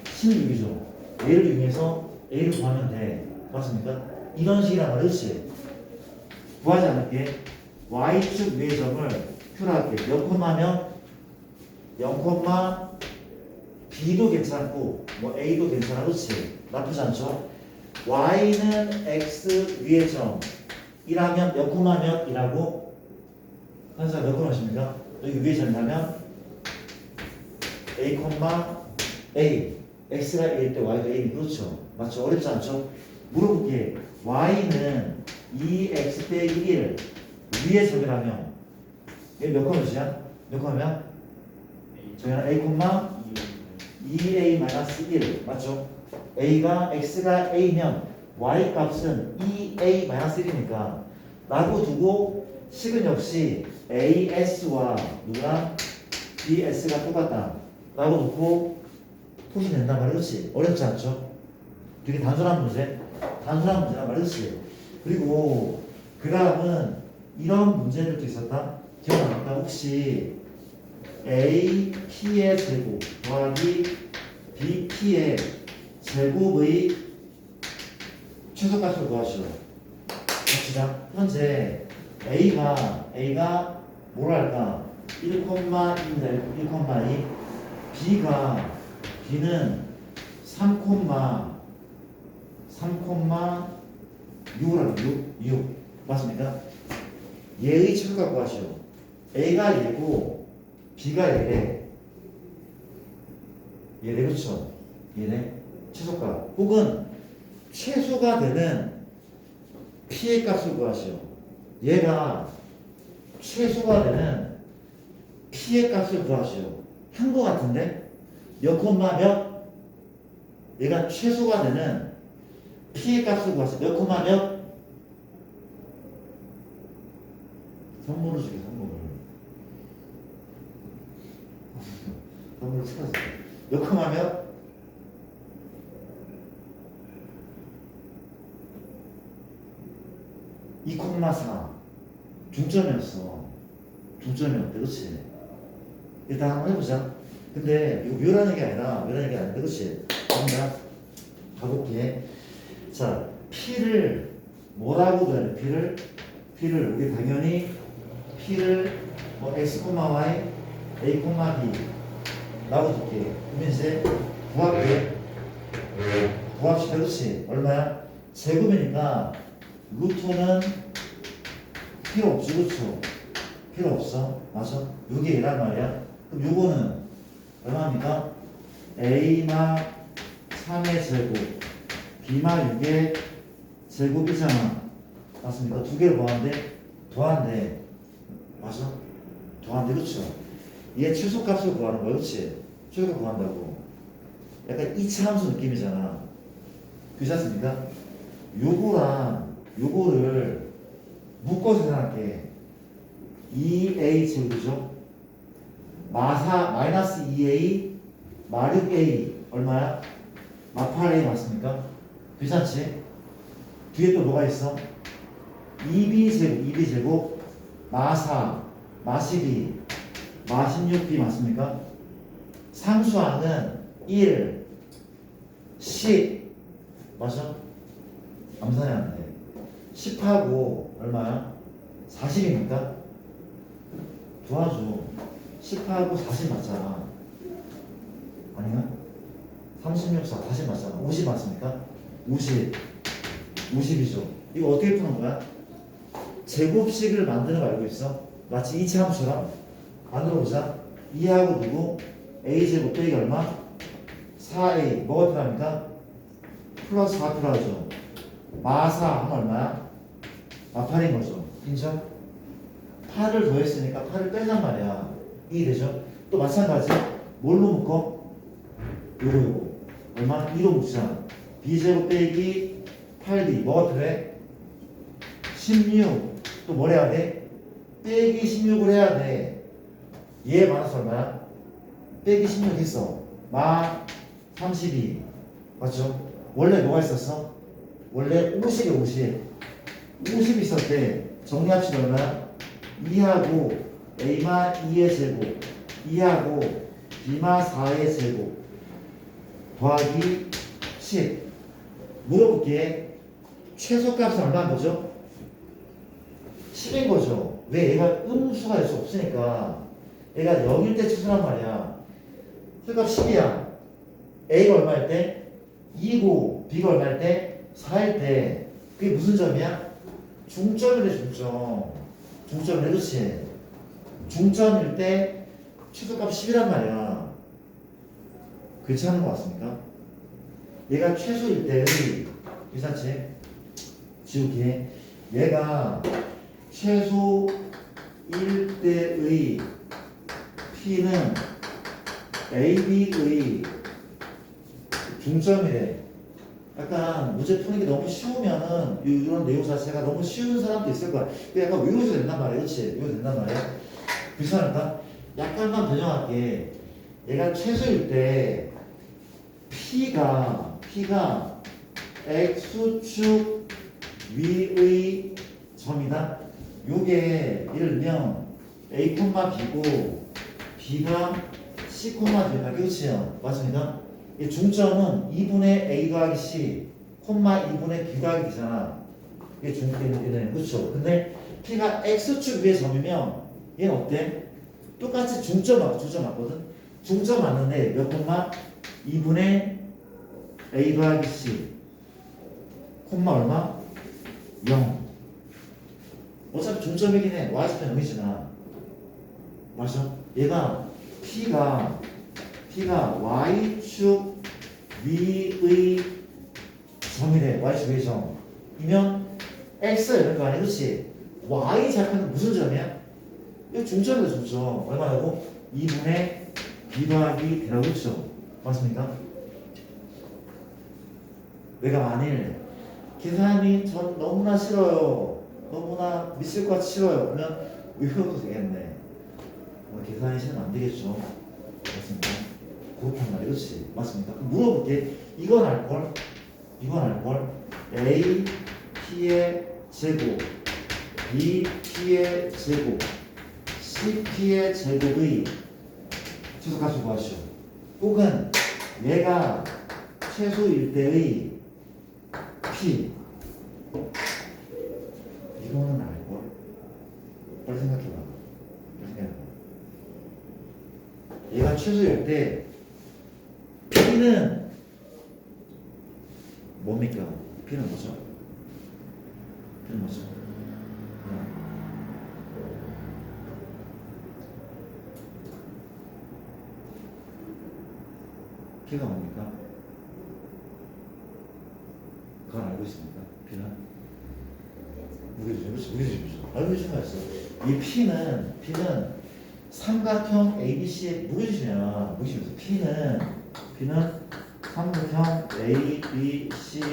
16이죠. 얘를 이용해서 A를 구하면 돼. 맞습니까? 이런 식이란 말이지. 구하지 않을게. Y축 위의 점을 Q로 할게. 몇 콤마면 0, B도 괜찮고 A도 괜찮아. 그렇지? 나쁘지 않죠? Y는 X 위의 점이라면 몇 콤마면 이라고? 한사 몇 콤마십니까? 여기 위의 점이라면 a, a x가 a일 때 y가 a니 그렇죠. 맞죠? 어렵지 않죠? 물어볼게. y는 2x 빼기 1 위에 적용하면 얘 몇 컴이야? 몇 컴이야? 저희는 a, 2a 마이너스 1 맞죠? a가 x가 a면 y 값은 2a 마이너스 1이니까 라고 두고 식은 역시 as와 누가 bs가 똑같다 라고 놓고 표시 된단 말이지. 어렵지 않죠? 되게 단순한 문제, 단순한 문제란 말이지. 그리고 그 다음은 이런 문제들도 있었다. 기억나니까 혹시 AP의 제곱 더하기 BP의 제곱의 최소값을 구하시오. 봅시다. 현재 A가 뭐랄까 1,2입니다. 1,2 B는 3,6이라고 6 맞습니까? 얘의 최소값 구하시오. A가 얘고 B가 얘래. 얘네 그렇죠? 얘네 최소값 혹은 최소가 되는 P의 값을 구하시오. 얘가 최소가 되는 P의 값을 구하시오. 한 거 같은데 몇 콤마 몇? 얘가 최소가 되는 P의 값을 구하시오. 몇 콤마 몇? 선물을 주게 선물을 찾았어. 몇 콤마 몇? 2,4 중점이었어. 중점이었대. 그렇지? 일단 한번 해보자. 근데 이거 묘라는 게 아니라 그렇지? 갑니다. 가볼게. 자, P를 뭐라고 그래? P를 우리 당연히 P를 뭐 X, Y, A, B 라고 줄게. 그러면 이제 구합시다. 그렇지? 얼마야? 제곱이니까 루트는 필요 없지. 그렇죠? 필요 없어. 맞아? 이게 얘란 말이야. 그럼 요거는 얼마입니까? A마 3의 제곱 B마 6의 제곱이잖아. 맞습니까? 두 개를 더한대. 맞아? 더한대. 그렇죠? 얘 최소값을 구하는 거야. 그렇지? 최소값 구한다고. 약간 이차함수 느낌이잖아. 그렇지 않습니까? 요거랑 요거를 묶어서 생각할게. 2a 제곱이죠? 마이너스 2a 마 6a 얼마야? 마 8a 맞습니까? 괜찮지? 뒤에 또 뭐가 있어? 2b 제곱 마 4, 마 12, 마 16b 맞습니까? 상수항은 1, 10 맞아? 암산이 안 돼. 10하고 얼마야? 40입니까? 도와줘. 10하고 40 맞잖아. 아니야? 36, 4, 40 맞잖아. 50 맞습니까? 50이죠. 이거 어떻게 푸는 거야? 제곱식을 만드는 거 알고 있어? 마치 이차 함수처럼 만들어보자. 2하고 누구? a제곱 빼기 얼마? 4a 뭐가 필요합니까? 플러스 4 필요하죠. 마4 하면 얼마야? 마8인 거죠. 인정? 8을 더했으니까 8을 빼잔 말이야. 이해되죠? 또 마찬가지 뭘로 묶어? 요거 얼마? 2로 묶자. b제곱 빼기 8b 뭐가 필요해? 16 또 뭘 해야 돼? 빼기 16을 해야 돼. 얘 마이너스 얼마야? 빼기 16 했어. 마 32 맞죠? 원래 뭐가 있었어? 원래 50이 50 있었대. 정리합시다. 얼마야? 2하고 A마 2의 제곱 2하고 B마 4의 제곱 더하기 10 물어볼게. 최소값은 얼마인 거죠? 10인 거죠. 왜? 얘가 음수가 될 수 없으니까. 얘가 0일 때 최소란 말이야. 최소값 10이야. A가 얼마일 때? 2고 B가 얼마일 때? 4일 때. 그게 무슨 점이야? 중점이래. 중점이래. 그렇지? 중점일 때 최소값 10이란 말이야. 괜찮은 것 같습니까? 얘가 최소일 때의 괜찮지? 지우개 얘가 최소일 때의 P는 AB의 중점이래. 약간 문제 푸는 게 너무 쉬우면은 이런 내용 자체가 너무 쉬운 사람도 있을 거야. 약간 외워서 된단 말이야. 그렇지? 외워서 된단 말이야. 괜찮을까? 약간만 변형할게. 얘가 최소일 때 P가 X축 위의 점이다. 요게 예를 들면 A, B고 B가 C, D다. 그렇지요? 맞습니까? 이 중점은 2분의 A 더하기 C, 2분의 B 더하기 D잖아. 이게 중점이네. 그렇죠? 근데 P가 X축 위의 점이면 얘는 어때? 똑같이 중점 맞거든? 중점 맞는데 몇 콤마? 2분의 A 더하기 C, 얼마? 0. 어차피 중점이긴 해. Y좌표 0이잖아. 맞아? 얘가 P가 Y축 위의 점이래. Y축 위의 점. 이면 X가 이럴 거 아니야. 그렇지? Y좌표는 무슨 점이야? 이거 중점이야. 중점. 얼마라고? 2분의 B 더하기 D라고 그렇죠? 맞습니까? 내가 만일 계산이 전 너무나 싫어요. 너무나 미칠 것 같이 싫어요. 그러면 외워도 되겠네. 계산이 싫으면 안 되겠죠. 맞습니까? 그렇단 말이야. 그렇지? 맞습니까? 그럼 물어볼게. 이건 알걸? A P의 제곱, B P의 제곱, C P의 제곱의 최소값을 구하시오. 혹은 얘가 최소일 때의 P. 이거는 알걸? 빨리 생각해봐. 얘가 최소일 때 P는 뭡니까? P는 뭐죠? P가 뭡니까? 그건 알고 있습니까? P는? 무게중심이죠. 알고 계신 거 있어. 이 P는 삼각형 ABC의 무게중심이야. P는 삼각형 ABC의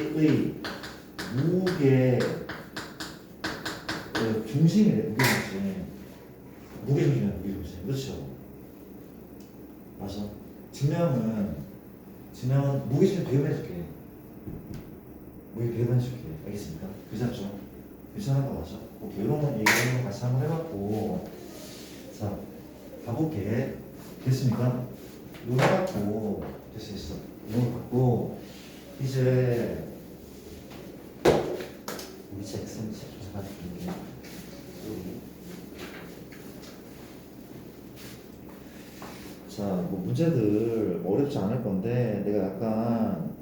무게 중심이래. 무게중심이야. 그렇죠? 맞아. 증명은 무게중심 배분해줄게. 배분해줄게. 알겠습니까? 괜찮죠? 괜찮은 거 맞죠? 오케이. 이런 얘기를 같이 한번 해봤고, 자, 가볼게. 됐습니까? 이거 해갖고, 됐어. 이거 갖고, 이제, 우리 책 엑셀 좀 잡아줄게. 자, 문제들 어렵지 않을 건데, 내가 약간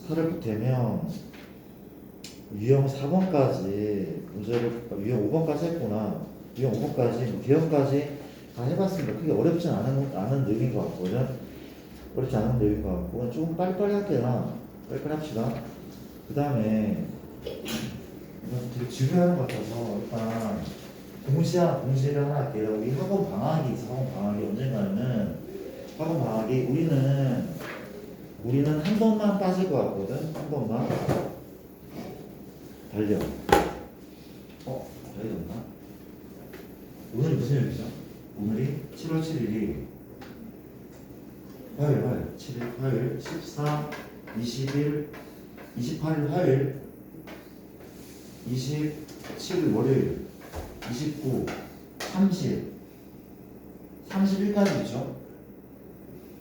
살을 보태면, 유형 4번까지 문제를 유형 5번까지 했구나. 유형 5번까지 개형까지 다 해봤습니다. 크게 어렵지 않은 내용인 것 같거든. 어렵지 않은 내용인 것 같고 조금 빨리빨리 할게요. 빨리빨리 합시다. 그 다음에 이건 되게 중요한 것 같아서 일단 공지를 하나 할게요. 우리 학원 방학이 있어. 학원 방학이 언젠가는 학원 방학이 우리는 한 번만 빠질 것 같거든. 한 번만. 달려. 달려졌나? 오늘이 무슨 요일이죠? 오늘이 7월 7일이 화요일 7일 화요일 14, 20일 28일 화요일 27일 월요일 29, 30 31까지 있죠?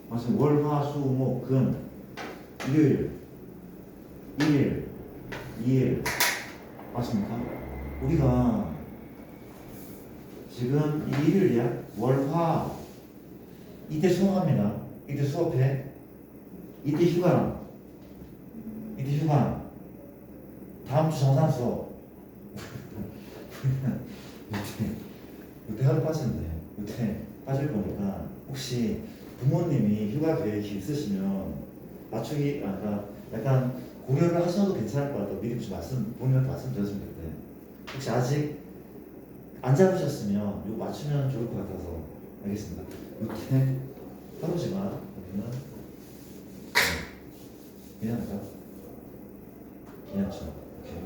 맞아요. 월, 화, 수, 목, 금 일요일 1일 2일 맞습니까? 우리가 지금 1일이야? 월화 이때 수업합니다. 이때 수업해. 이때 휴가. 다음 주 정상 수업. 이때 하루 빠지는데 이때 빠질 거니까 혹시 부모님이 휴가 계획이 있으시면 맞추기 아까 약간 고려를 하셔도 괜찮을 것 같아요. 미리 좀 부모님한테 말씀드렸으면 좋겠어요. 혹시 아직 안 잡으셨으면 이거 맞추면 좋을 것 같아서. 알겠습니다. 이렇게 해보지마. 여기는 미안하다. 미안하죠. 오케이.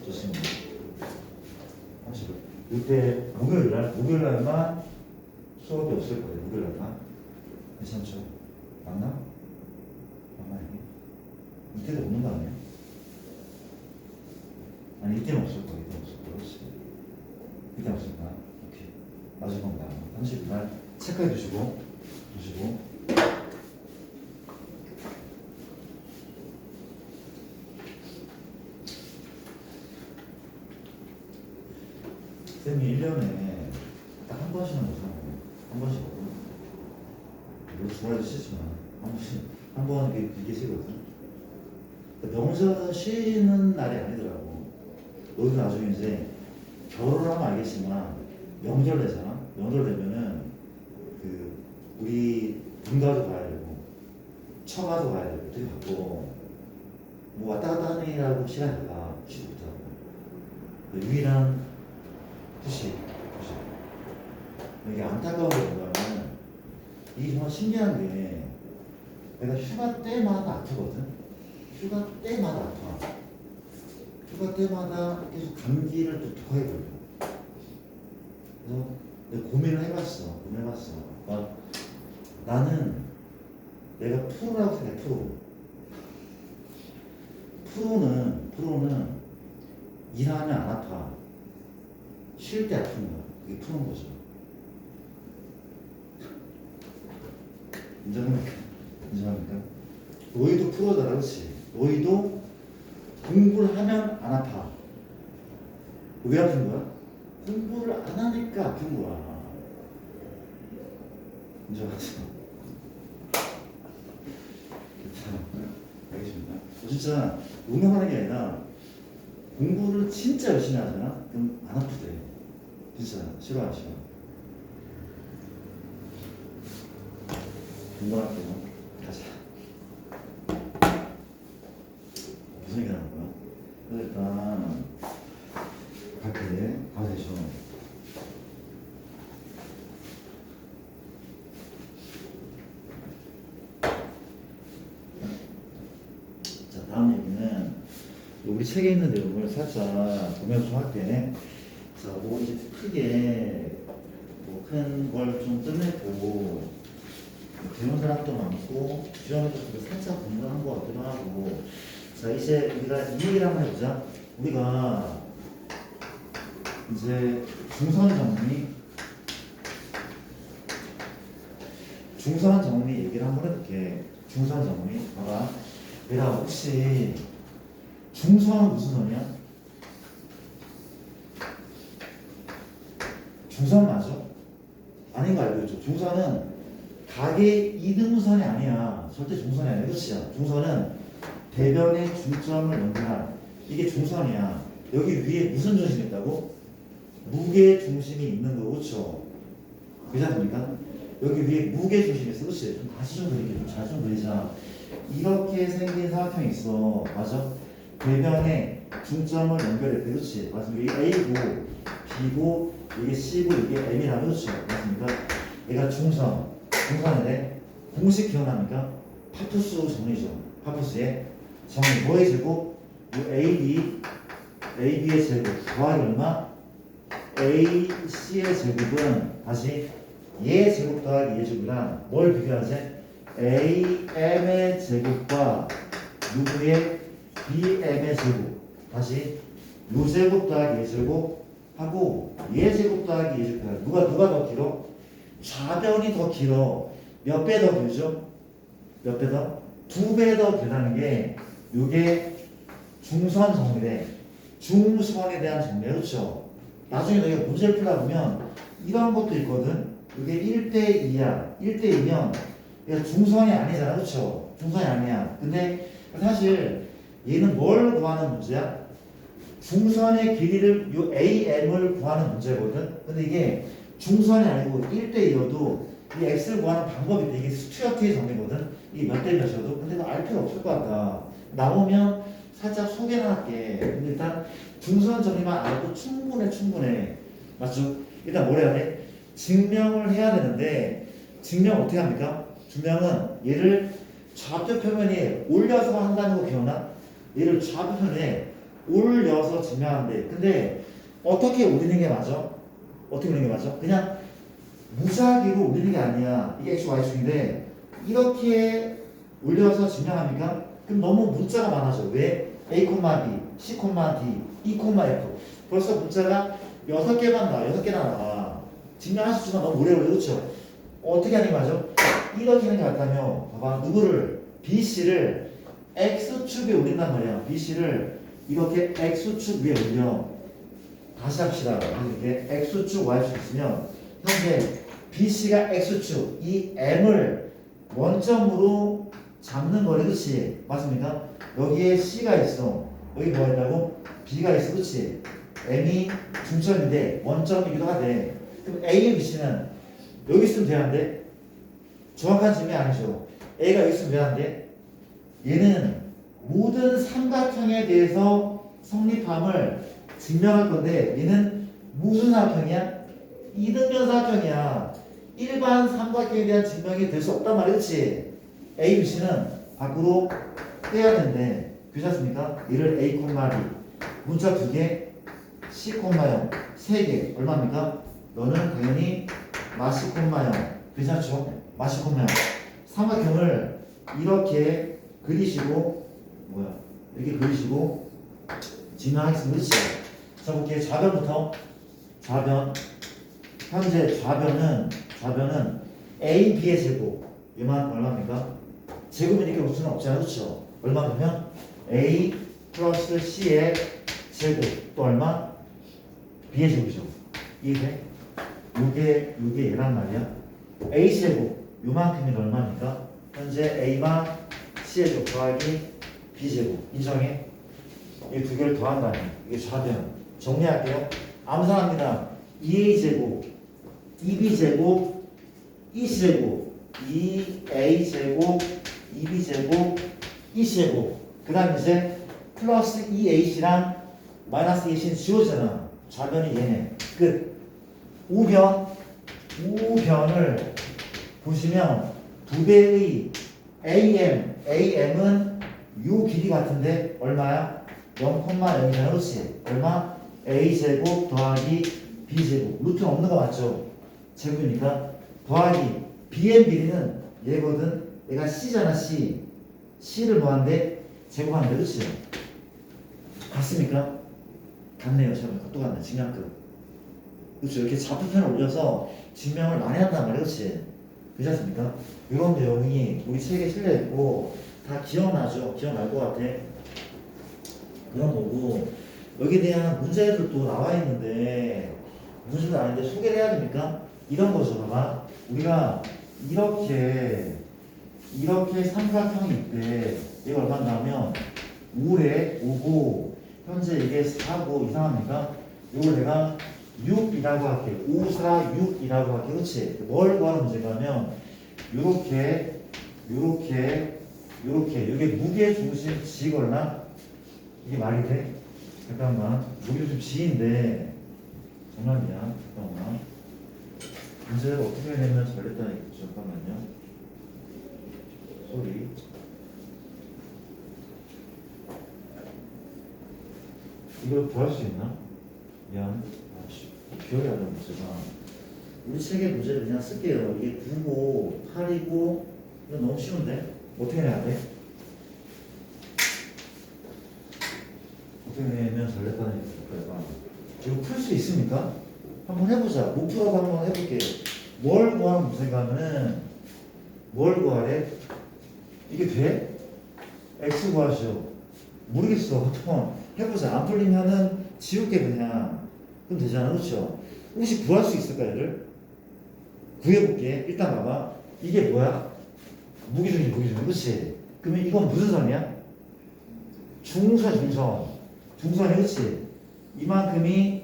좋습니다. 이때 목요일날만 수업이 없을 거예요. 목요일날만. 괜찮죠? 맞나? 맞나 이게? 이때도 없는 거 아니에요? 아니 이때는 없을 거예요. 이때는 없을 거예요. 그렇지. 이때는 없을 거야. 오케이. 마지막입니다. 30일 체크해 주시고 쌤이 1년에 딱 한 번씩은 못하는 한 번씩거든. 물론 주말에도 쉬지만 한 번씩 한 번 이렇게 쉬거든. 명절은 쉬는 날이 아니더라고. 너희도 나중에 이제 결혼을 하면 알겠지만 명절 되잖아. 명절 되면은 그 우리 본가도 가야 되고 처가도 가야 되고 되게 바쁘고 뭐 왔다 갔다 하느라고 시간이 가 쉬지 못하고. 유일한 휴식. 이게 안타까운 게 뭐냐면 이게 정말 신기한 게 내가 휴가 때마다 아프거든. 휴가 때마다 아파. 휴가 때마다 계속 감기를 독하게 걸려. 그래서 내가 고민을 해봤어. 그러니까 나는 내가 프로라고 생각해. 프로는 일하면 안 아파. 쉴 때 아픈 거야. 그게 프로인 거죠. 인정합니까? 너희도 프로잖아, 그렇지? 너희도 공부를 하면 안 아파. 왜 아픈 거야? 공부를 안 하니까 아픈 거야. 인정하죠? 알겠습니다. 진짜 운동하는 게 아니라 공부를 진짜 열심히 하잖아? 그럼 안 아프대. 진짜 싫어하시고. 공부할게요. 가자. 무슨 얘기 하는 거야? 일단 갈게. 가세죠. 자, 다음 얘기는 우리 책에 있는 내용을 살짝 보면서 좀 할게. 자, 뭐 이제 크게 뭐 큰 걸 좀 끝내고 배운 사람도 많고 주변에서 살짝 공부한 것 같기도 하고. 자, 이제 우리가 이 얘기를 한번 해보자. 우리가 이제 중선 정리 얘기를 한번 해볼게. 중선 정리. 봐봐. 내가 혹시 중선은 무슨 선이야? 중선 맞아? 아닌 거 알고 있죠? 중선은 각의 이등분선이 아니야. 절대 중선이 아니야. 그렇지? 중선은 대변의 중점을 연결한 이게 중선이야. 여기 위에 무슨 중심이 있다고? 무게 중심이 있는 거. 그렇죠? 그렇지 않습니까? 여기 위에 무게 중심이 있어. 그렇지? 좀 다시 좀 그릴게. 좀 잘 좀 그리자. 이렇게 생긴 사각형이 있어. 맞아? 대변의 중점을 연결해. 그렇지? 맞습니다. 이게 A고 B고 이게 C고 이게 M이라고. 그렇죠? 맞습니까? 얘가 중선인데 공식 기억납니까? 파푸스 정리죠. 파푸스의 정리. 뭐의 제곱? AB의 제곱 더하기 얼마? AC의 제곱은 다시 얘 제곱 더하기 얘 제곱이랑 뭘 비교하지? AM의 제곱과 누구의 BM의 제곱. 다시 요 제곱 더하기 얘 제곱 하고 얘 제곱 더하기 얘 제곱. 누가 더 길어? 좌변이 더 길어. 몇 배 더 길죠? 몇 배 더? 2배 더 길다는 게 요게 중선 정리래. 중선에 대한 정리. 그렇죠? 나중에 너희가 문제를 풀다 보면 이런 것도 있거든. 이게 1대2야. 1대2면 얘가 중선이 아니잖아. 그렇죠? 중선이 아니야. 근데 사실 얘는 뭘 구하는 문제야? 중선의 길이를 요 AM을 구하는 문제거든. 근데 이게 중선이 아니고 1대2여도 이 x를 구하는 방법인데 이게 스튜어트의 정리거든. 이게 몇 대 몇이어도. 근데 이거 알 필요 없을 것 같다. 나오면 살짝 소개는 할게. 근데 일단 중수한 정리만 알아도 충분해. 맞죠? 일단 뭘 해야 돼? 증명을 해야 되는데 증명 어떻게 합니까? 증명은 얘를 좌표 표면에 올려서 한다는 거 기억나? 얘를 좌표 표면에 올려서 증명하는데 근데 어떻게 올리는 게 맞아? 어떻게 올리는 게 맞아? 그냥 무작위로 올리는 게 아니야. 이게 x, y축인데 이렇게 올려서 증명합니까? 그럼 너무 문자가 많아져. 왜? a, b, c, d, e, f 벌써 문자가 6개만 나와. 6개나 나와. 증명할 수 있지만 너무 오래 걸려. 그렇죠? 어떻게 하는 게 맞아? 이렇게 하는 게 맞다며 봐봐. 누구를? BC를 X축에 올린단 말이야. BC를 이렇게 X축 위에 올려. 다시 합시다. 이렇게 X축, Y축 있으면 현재 BC가 X축, 이 M을 원점으로 잡는 거래. 그치? 맞습니까? 여기에 C가 있어. 여기 뭐가 있다고? B가 있어. 그치? M이 중점인데 원점이기도 하대. 그럼 A의 BC는 여기 있으면 되는데 정확한 질문이 아니죠. A가 여기 있으면 되는데 얘는 모든 삼각형에 대해서 성립함을 증명할 건데 얘는 무슨 사각형이야? 이등변 사각형이야. 일반 삼각형에 대한 증명이 될 수 없단 말이야. 그치? A, B, C는 밖으로 빼야 되는데 괜찮습니까? 얘를 A, B 문자 2개 C, 0 3개 얼마입니까? 너는 당연히 마시, 0 괜찮죠? 마시, 0 삼각형을 이렇게 그리시고 이렇게 그리시고 증명하겠습니다. 그렇지? 자 볼게요. 좌변부터 좌변 현재 좌변은 A, B의 제곱 이만 얼마입니까? 제곱이니까 루트는 없잖아요. 그렇죠? 얼마냐면 A 플러스 C의 제곱 또 얼마? B의 제곱이죠. 이게 요게 얘란 말이야. A 제곱 요만큼이 얼마입니까? 현재 A만 C의 제곱 더하기 B 제곱 인정해? 이 두 개를 더한다니 이게 좌변. 정리할게요. 암산합니다. 2A 제곱 2B 제곱 2C 제곱 2A 제곱 2B 제곱 2C 제곱 그 다음 이제 플러스 2AC랑 마이너스 2AC는 지워지잖아. 좌변이 얘네. 끝. 우변을 보시면 두 배의 AM은 요 길이 같은데 얼마야? 0,0이잖아. 그렇지? 얼마? A제곱 더하기 B제곱 루트는 없는 거 맞죠? 제곱이니까 더하기 B의 길이는 얘거든. 얘가 C잖아. C를 뭐한대? 제곱하는데 그렇지? 같습니까? 같네요. 또 같네. 증량급. 그렇죠. 이렇게 좌표편을 올려서 증명을 많이 한단 말이에요. 그렇지? 그렇지 않습니까? 이런 내용이 우리 책에 실려있고 다 기억나죠? 기억날 것 같아. 그런 거고 여기에 대한 문제들도 나와 있는데 문제도 아닌데 소개를 해야 됩니까? 이런 거죠. 봐봐. 우리가 이렇게 삼각형이 있대. 얘가 얼마인가 하면 5래 5고 현재 이게 4고 이상합니까? 이걸 내가 6이라고 할게. 5, 4, 6이라고 할게. 그렇지? 뭘 구하는 문제가 하면 요렇게 이게 무게 중심 지거나 이게 말이 돼? 잠깐만. 무게 중심 지인데 장난이야. 잠깐만. 문제를 어떻게 내면 잘했다는 얘기죠. 잠깐만요. 소리. 이걸 구할 수 있나? 미안. 기억이 안 나, 문제가. 우리 책의 문제를 그냥 쓸게요. 이게 9고 8이고 이거 너무 쉬운데? 어떻게 내야 돼? 어떻게 내면 잘됐다는 얘기일까요? 이거 풀 수 있습니까? 한번 해보자. 못 풀어서 한번 해볼게. 뭘 구하는 문제가 하면은 뭘 구하래? 이게 돼? X 구하시오. 모르겠어. 한번 해보자. 안 풀리면은 지울게 그냥. 그럼 되잖아. 그렇죠? 혹시 구할 수 있을까 얘를? 구해볼게. 일단 봐봐. 이게 뭐야? 무기중이. 그렇지? 그러면 이건 무슨 선이야? 중선이 그렇지? 이만큼이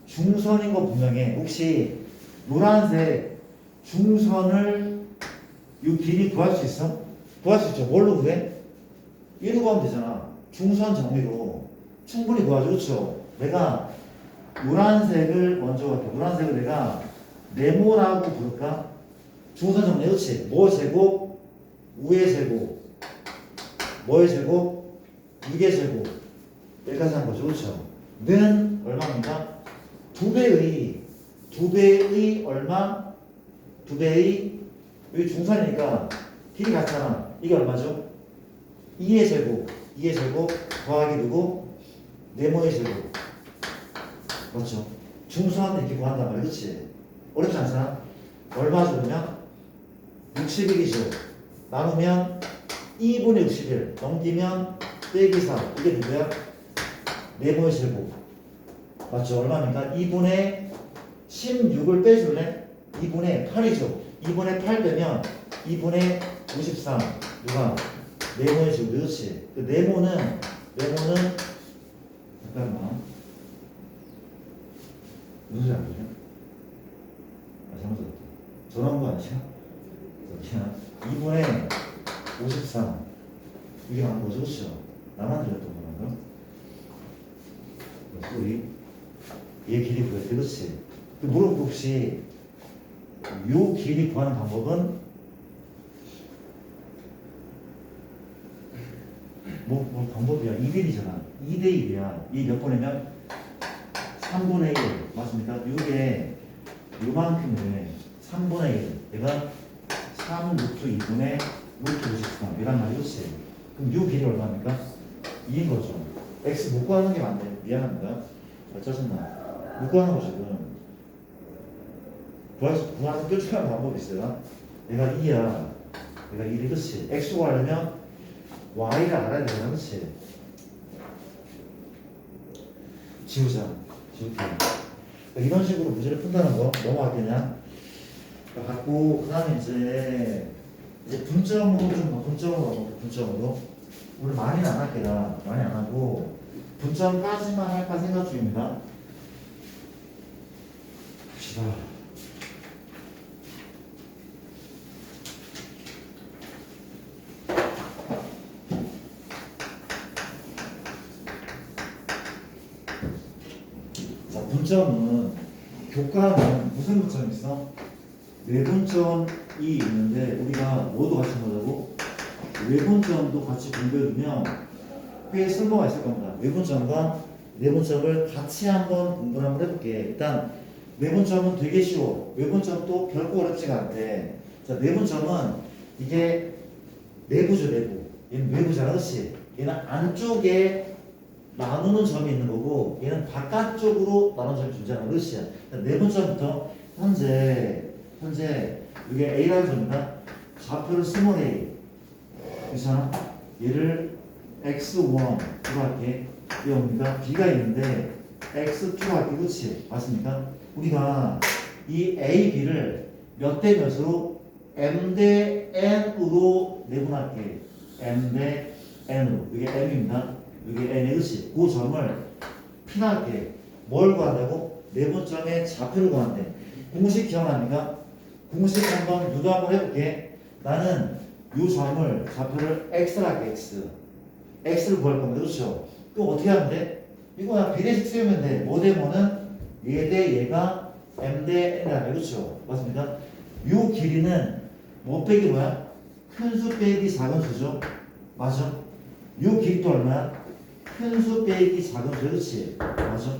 중선인 거 분명해. 혹시 노란색 중선을 이 길이 구할 수 있어? 구할 수 있죠. 뭘로 구해? 얘로 구하면 되잖아. 중선 정리로 충분히 구하죠. 그렇죠? 내가 노란색을 먼저 갈게. 노란색을 내가 네모라고 부를까? 중선 정리. 그렇지? 뭐 제곱? 우의 제곱. 뭐의 제곱? 6의 제곱. 여기까지 한 거죠. 그렇죠? 는 얼마입니까? 두 배의 얼마? 두 배의 여기 중선이니까 길이 같잖아. 이게 얼마죠? 2의 제곱 더하기 누구? 네모의 제곱. 맞죠? 중선 이렇게 구한단 말이야. 그치? 어렵지 않잖아? 얼마 주면? 61이죠. 나누면 2분의 61 넘기면 빼기 4. 이게 누구야? 네모의 제곱. 맞죠? 얼마입니까? 2분의 16을 빼줄래? 2분의 8이죠. 2분의 8 빼면 2분의 53. 누가? 네모의 제곱. 그렇지? 그 네모는 잠깐만. 무슨 소리야? 아, 잘못했다. 전화한 거 아니야? 그냥 2분의 53. 이게 나온 거죠? 그렇죠? 나만 들었던 거란가? 소리. 얘 길이 구했대. 그렇지? 그 무릎 혹시 요 길이 구하는 방법은 뭐 방법이야? 2대1이잖아. 2대1이야. 이 몇 번이면 3분의 1. 맞습니까? 이게 요만큼을 3분의 1. 얘가 3 루트 2분의 루트 53. 이란 말이지. 그럼 요 길이 얼마입니까? 2인 거죠. x 못 구하는 게 맞네. 미안합니다. 짜증나. 못 구하는 거 지금. 구하는 뾰족한 방법이 있어요. 내가 2야. 내가 1이 그치. x 구하려면 y를 알아야 되잖아. 그치. 지우자. 지울게. 이런 식으로 문제를 푼다는 거 넘어갈게냐? 갖고 그 다음에 이제 분점으로 좀 분점으로 오늘 많이는 안 할게요. 많이 안 하고 분점까지만 할까 생각 중입니다. 봅시다. 자, 분점은 교과는 무슨 분점이 있어? 외분점이 있는데 우리가 뭐도 같이 보자고? 외분점도 같이 공부해두면 꽤 쓸모가 있을 겁니다. 외분점과 내분점을 같이 한번 공부를 한번 해볼게. 일단 내분점은 되게 쉬워. 외분점도 결코 어렵지가 않대. 자, 내분점은 이게 내부죠, 내부. 얘는 외부잖아, 그렇지? 얘는 안쪽에 나누는 점이 있는 거고 얘는 바깥쪽으로 나누는 점이 존재하는 그렇지? 내분점부터 현재 이게 A라는 점이다. 좌표를 스몰 a. 그렇잖아? 얘를 x1 이거 할게. 이게 뭡니까? b가 있는데 x2 할게. 그렇지? 맞습니까? 우리가 이 a, b를 몇 대 몇으로 m 대 n으로 내분할게. m 대 n으로. 이게 m입니다. 이게 n이 그렇지? 그 점을 피할게. 뭘 구한다고? 내분점의 좌표를 구한대. 공식 기억납니까? 공식 한번 유도 한번 해볼게. 나는 이 점을 좌표를 x를 할게. x를 구할 겁니다. 그렇죠? 그럼 어떻게 하면 돼? 이거 그냥 비례식 세우면 돼. 뭐 대 뭐는 얘 대 얘가 m 대 n이라며. 그렇죠? 맞습니까? 이 길이는 뭐 빼기 뭐야? 큰 수 빼기 작은 수죠? 맞아? 이 길이도 얼마야? 큰 수 빼기 작은 수. 그렇지? 맞아?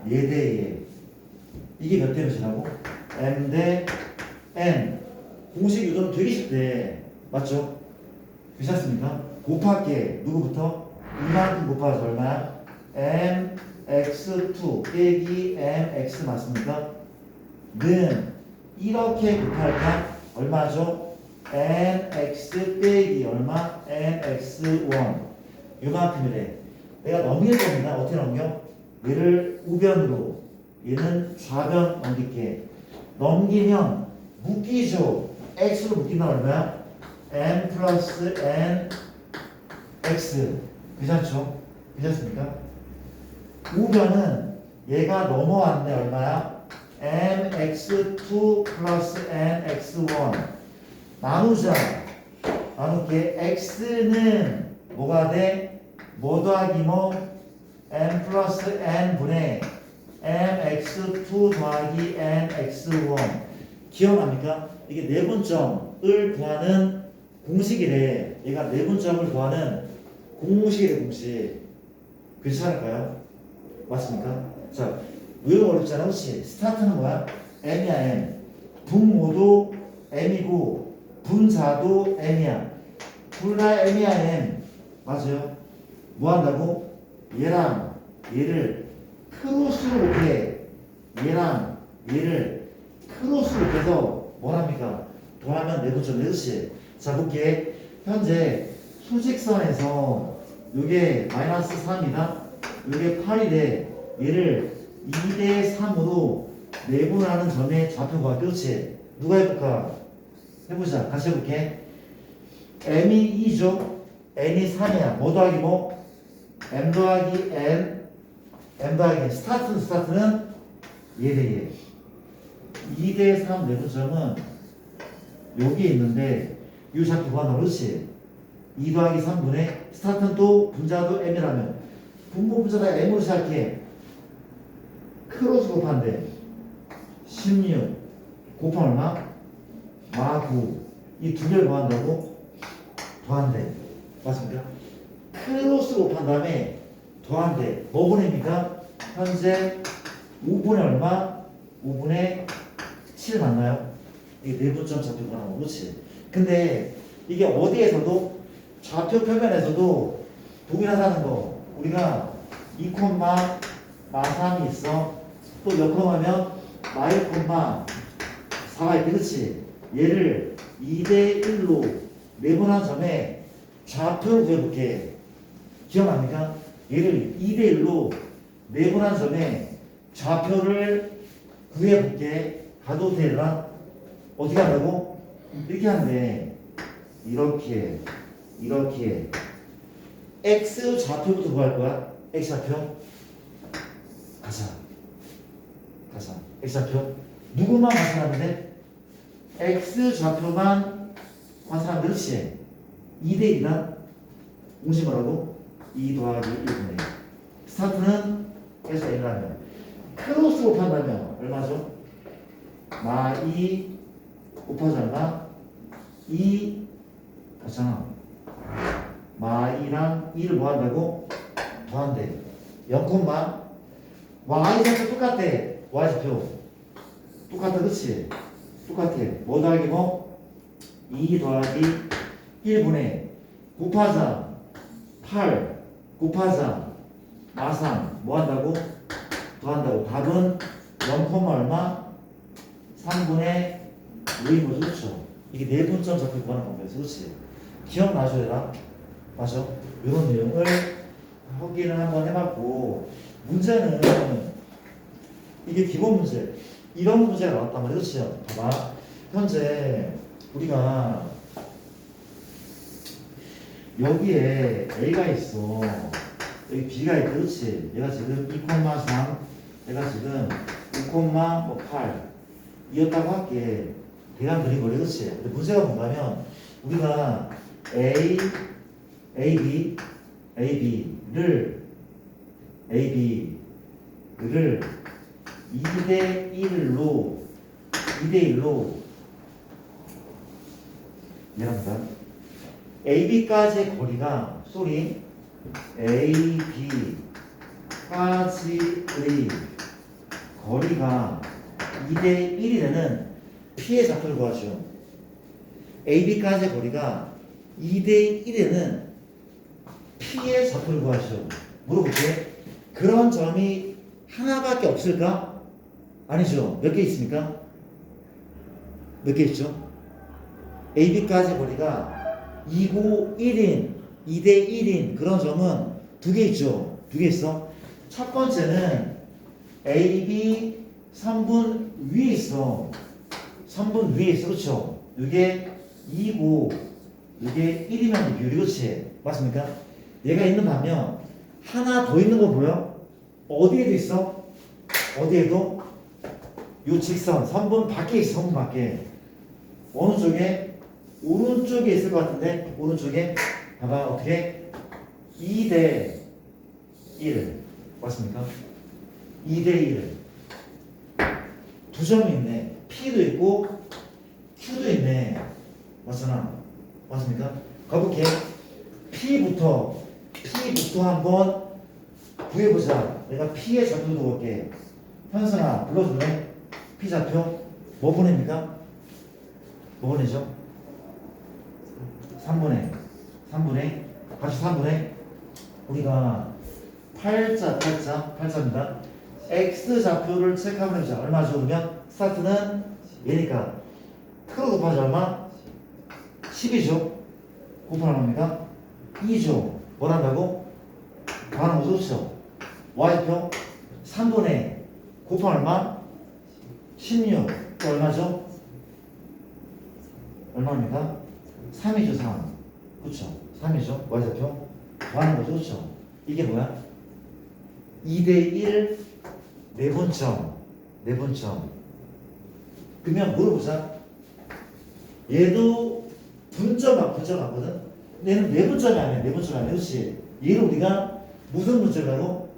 얘 대 얘. 이게 몇 대 몇이라고? m 대 n. 공식 유도는 되게 쉽대. 맞죠? 괜찮습니까? 곱할게. 누구부터? 이만큼 곱하자 얼마야? mx2 빼기 mx 맞습니까? 는 이렇게 곱할까? 얼마죠? mx 빼기 얼마? mx1 요만큼이래. 내가 넘길 겁니다. 어떻게 넘겨? 얘를 우변으로 얘는 좌변 넘길게. 넘기면 묶이죠. x로 묶이면 얼마야? n 플러스 n x. 괜찮죠? 괜찮습니까? 우변은 얘가 넘어왔네. 얼마야? mx2 플러스 mx1 나누자. 나눌게. x는 뭐가 돼? 뭐 더하기 뭐? m 플러스 n분의 mx2 더하기 mx1 기억납니까? 이게 내분점을 구하는 공식이래. 얘가 내분점을 구하는 공식이래. 공식. 괜찮을까요? 맞습니까? 자, 왜 어렵잖아. 그렇지? 스타트는 뭐야? m이야. m. 분모도 m이고 분자도 m이야. 둘 다 m이야. m. 맞아요? 뭐 한다고? 얘랑 얘를 크로스로 곱해. 얘랑 얘를 크로스로 곱해서 뭐랍니까? 더하면 내분점 내듯이. 자, 볼게. 현재 수직선에서 요게 마이너스 3이다. 요게 8이래. 얘를 2대 3으로 내분하는 점의 좌표가. 그렇지? 누가 해볼까? 해보자. 같이 해볼게. m이 2죠. n이 3이야. 뭐 더하기 뭐? m 더하기 n m 더하기 n. 스타트는 얘래. 얘. 2대 3 내분점은 여기에 있는데 이 좌표 구한다. 그렇지? 2 더하기 3분의 스타트는 또 분자도 m이라면 분모 분자가 m으로 시작해. 크로스 곱한데 16 곱하면 얼마? 마9 이 두 개를 구한다고? 더한대. 맞습니까? 크로스 곱한 다음에 더한대. 뭐 분의입니까? 현재 5분의 얼마? 5분의 7 맞나요? 이게 내분점 좌표 구하는 거. 그렇지? 근데 이게 어디에서도 좌표 표면에서도 동일하다는 거. 우리가 2, 마3이 있어. 또 옆으로 가면 마1, 4가 있대. 그렇지? 얘를 2대 1로 내분한 점에 좌표를 구해볼게. 기억납니까? 얘를 2대 1로 내분한 점에 좌표를 구해볼게. 가도 되나? 어떻게 한다고? 이렇게 하는데 이렇게 x 좌표부터 구할 거야. x 좌표 가자. x 좌표 누구만 관찰하는데 x 좌표만 관찰하면 그렇지. 2대 2나 공식 뭐라고? 2 더하기 1분의 1. 스타트는 에서 1라면 크로스 곱한다면 얼마죠? 마2 곱하지 얼마? 2 맞잖아. 마2랑 2를 뭐 한다고? 더한대. 0, y좌표 똑같대. y좌표 똑같아. 그치? 똑같아. 뭐 더하기 뭐? 2 더하기 1분의 곱하자 8 곱하자 마3 뭐 한다고? 더한다고. 답은 0, 얼마? 3분의 5인 거죠. 그렇죠? 이게 내분점 좌표 구하는 겁니다. 그렇지? 기억나죠, 얘라? 맞아? 이런 내용을 확인을 한번 해봤고, 문제는 이게 기본 문제. 이런 문제가 나왔단 말이야. 그렇죠? 봐봐. 현재 우리가 여기에 A가 있어. 여기 B가 있고, 그렇지? 얘가 지금 2,3, 얘가 지금 5,8 이었다고 할게. 대강 그린 거래. 그렇지? 근데 문제가 뭔가면 우리가 AB를 2대 1로 미안합니다. AB까지의 거리가 AB까지의 거리가 2대 1이 되는 P의 좌표를 구하죠. AB까지의 거리가 2대 1에는 P의 좌표를 구하죠. 물어볼게. 그런 점이 하나밖에 없을까? 아니죠. 몇 개 있습니까? 몇 개 있죠? AB까지의 거리가 2고 1인, 2대 1인 그런 점은 두 개 있죠. 두 개 있어. 첫 번째는 AB 3분 위에 있어. 3분 위에 있어. 그렇죠? 이게 2고 이게 1이면 비율이. 그렇지? 맞습니까? 얘가 있는 반면 하나 더 있는 거 보여? 어디에도 있어? 어디에도? 요 직선 선분 밖에 있어. 선분 밖에. 어느 쪽에? 오른쪽에 있을 것 같은데 오른쪽에 봐봐. 어떻게? 2대 1 맞습니까? 2대 1 두 점이 있네. P도 있고 Q도 있네. 맞잖아. 맞습니까? 가볼게. P부터 한번 구해보자. 내가 P의 좌표도 볼게. 현선아 불러줄래? P 좌표 뭐 보냅니까? 뭐 보내죠? 3분의 다시 3분의 우리가 팔자입니다. X 좌표를 체크하면 되죠. 얼마 주면 스타트는 얘니까 크로 곱하자 얼마? 10이죠. 곱하면 얼마입니까? 2죠. 뭘 한다고? 더하는 거 좋죠. Y표 3분의 곱하면 얼마? 16. 또 얼마죠? 얼마입니까? 3이죠. 3. 그쵸? 3이죠. Y좌표 더하는 거 좋죠. 이게 뭐야? 2대1 내분점. 그러면 물어보자. 얘도 분점 맞거든? 얘는 내분점이 아니야. 그렇지? 얘를 우리가 무슨 분점이라고?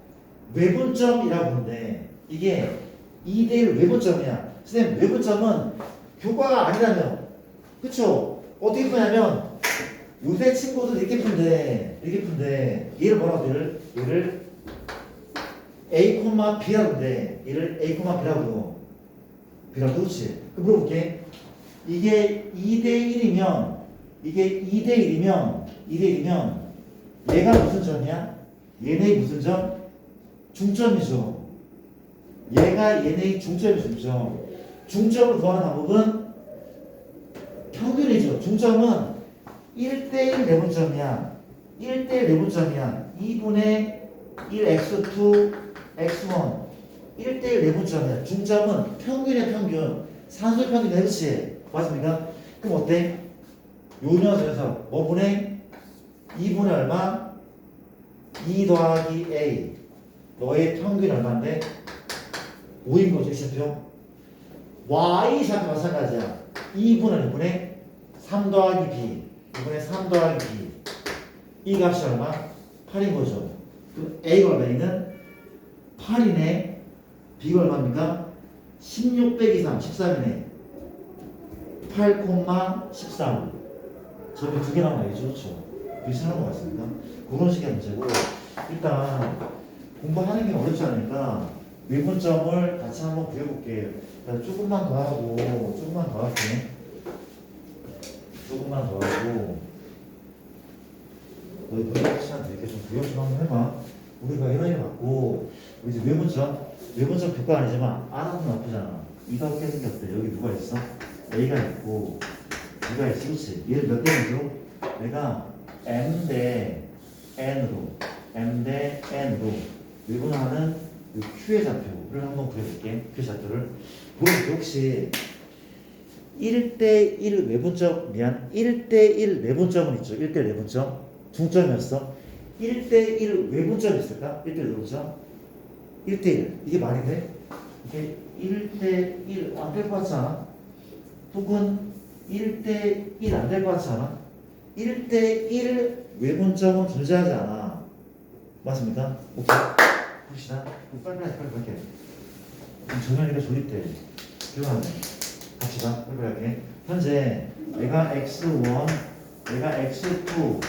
외분점이라고 부르는데 이게 2대1 외분점이야. 선생님 외분점은 교과가 아니라며. 그쵸? 어떻게 푸냐면 요새 친구들 이렇게 푼대. 얘를 뭐라고 얘를 A, B라고 하는데 얘를 A, B라고 그렇지? 그럼 물어볼게. 이게 2대1이면 얘가 무슨 점이야? 얘네 무슨 점? 중점이죠. 얘가 얘네 중점이 중점. 중점을 구하는 방법은 평균이죠. 중점은 1대1 내분점이야. 2분의 1 x2 x1 1대1 내분점이야. 중점은 평균이야. 평균. 산수의 평균이야. 그렇지? 맞습니까? 그럼 어때? 요 녀석에서 뭐 분의 2분의 얼마? 2 더하기 A. 너의 평균이 얼마인데? 5인 거죠. X표. Y샷도 마찬가지야. 2분의 3 더하기 B. 2분의 3 더하기 B. 이 값이 얼마? 8인 거죠. 그럼 A가 얼마이는? 8이네. B가 얼마입니까? 16 빼기 3, 13이네. 8,13. 저기 두 개 나오면 알겠죠? 그렇죠? 비슷한 것 같습니다. 그런 식의 문제고, 일단 공부하는 게 어렵지 않으니까 외분점을 같이 한번 구해볼게요. 조금만 더 하고, 조금만 더 하고, 너희 분석 시간 이렇게 좀 구현 좀 한번 해봐. 우리가 이런 일 받고, 이제 외분점 교과 아니지만 알아도 나쁘잖아. 이가 어떻게 생겼대? 여기 누가 있어? A가 있고, B가 있어. 그렇지? 얘를 몇 대면서? 내가 M 대 N으로 외분하는 Q의 좌표를 한번 그려볼게. Q 좌표를. 물어볼게. 혹시 1대1 내분점은 있죠. 1대1 내분점. 중점이었어. 1대1 외분점이 있을까? 1대1 내분점. 1대1. 이게 말이 돼? 이게 1대1 안 될 것 같지 않아? 혹은 1대1 안 될 것 같지 않아? 1대1 외분점은 존재하지 않아. 맞습니까? 오케이. 봅시다. 빨리 할게. 정현이가 조립돼. 필요하네. 갑시다. 빨리 할게. 현재 얘가 x1, 얘가 x2,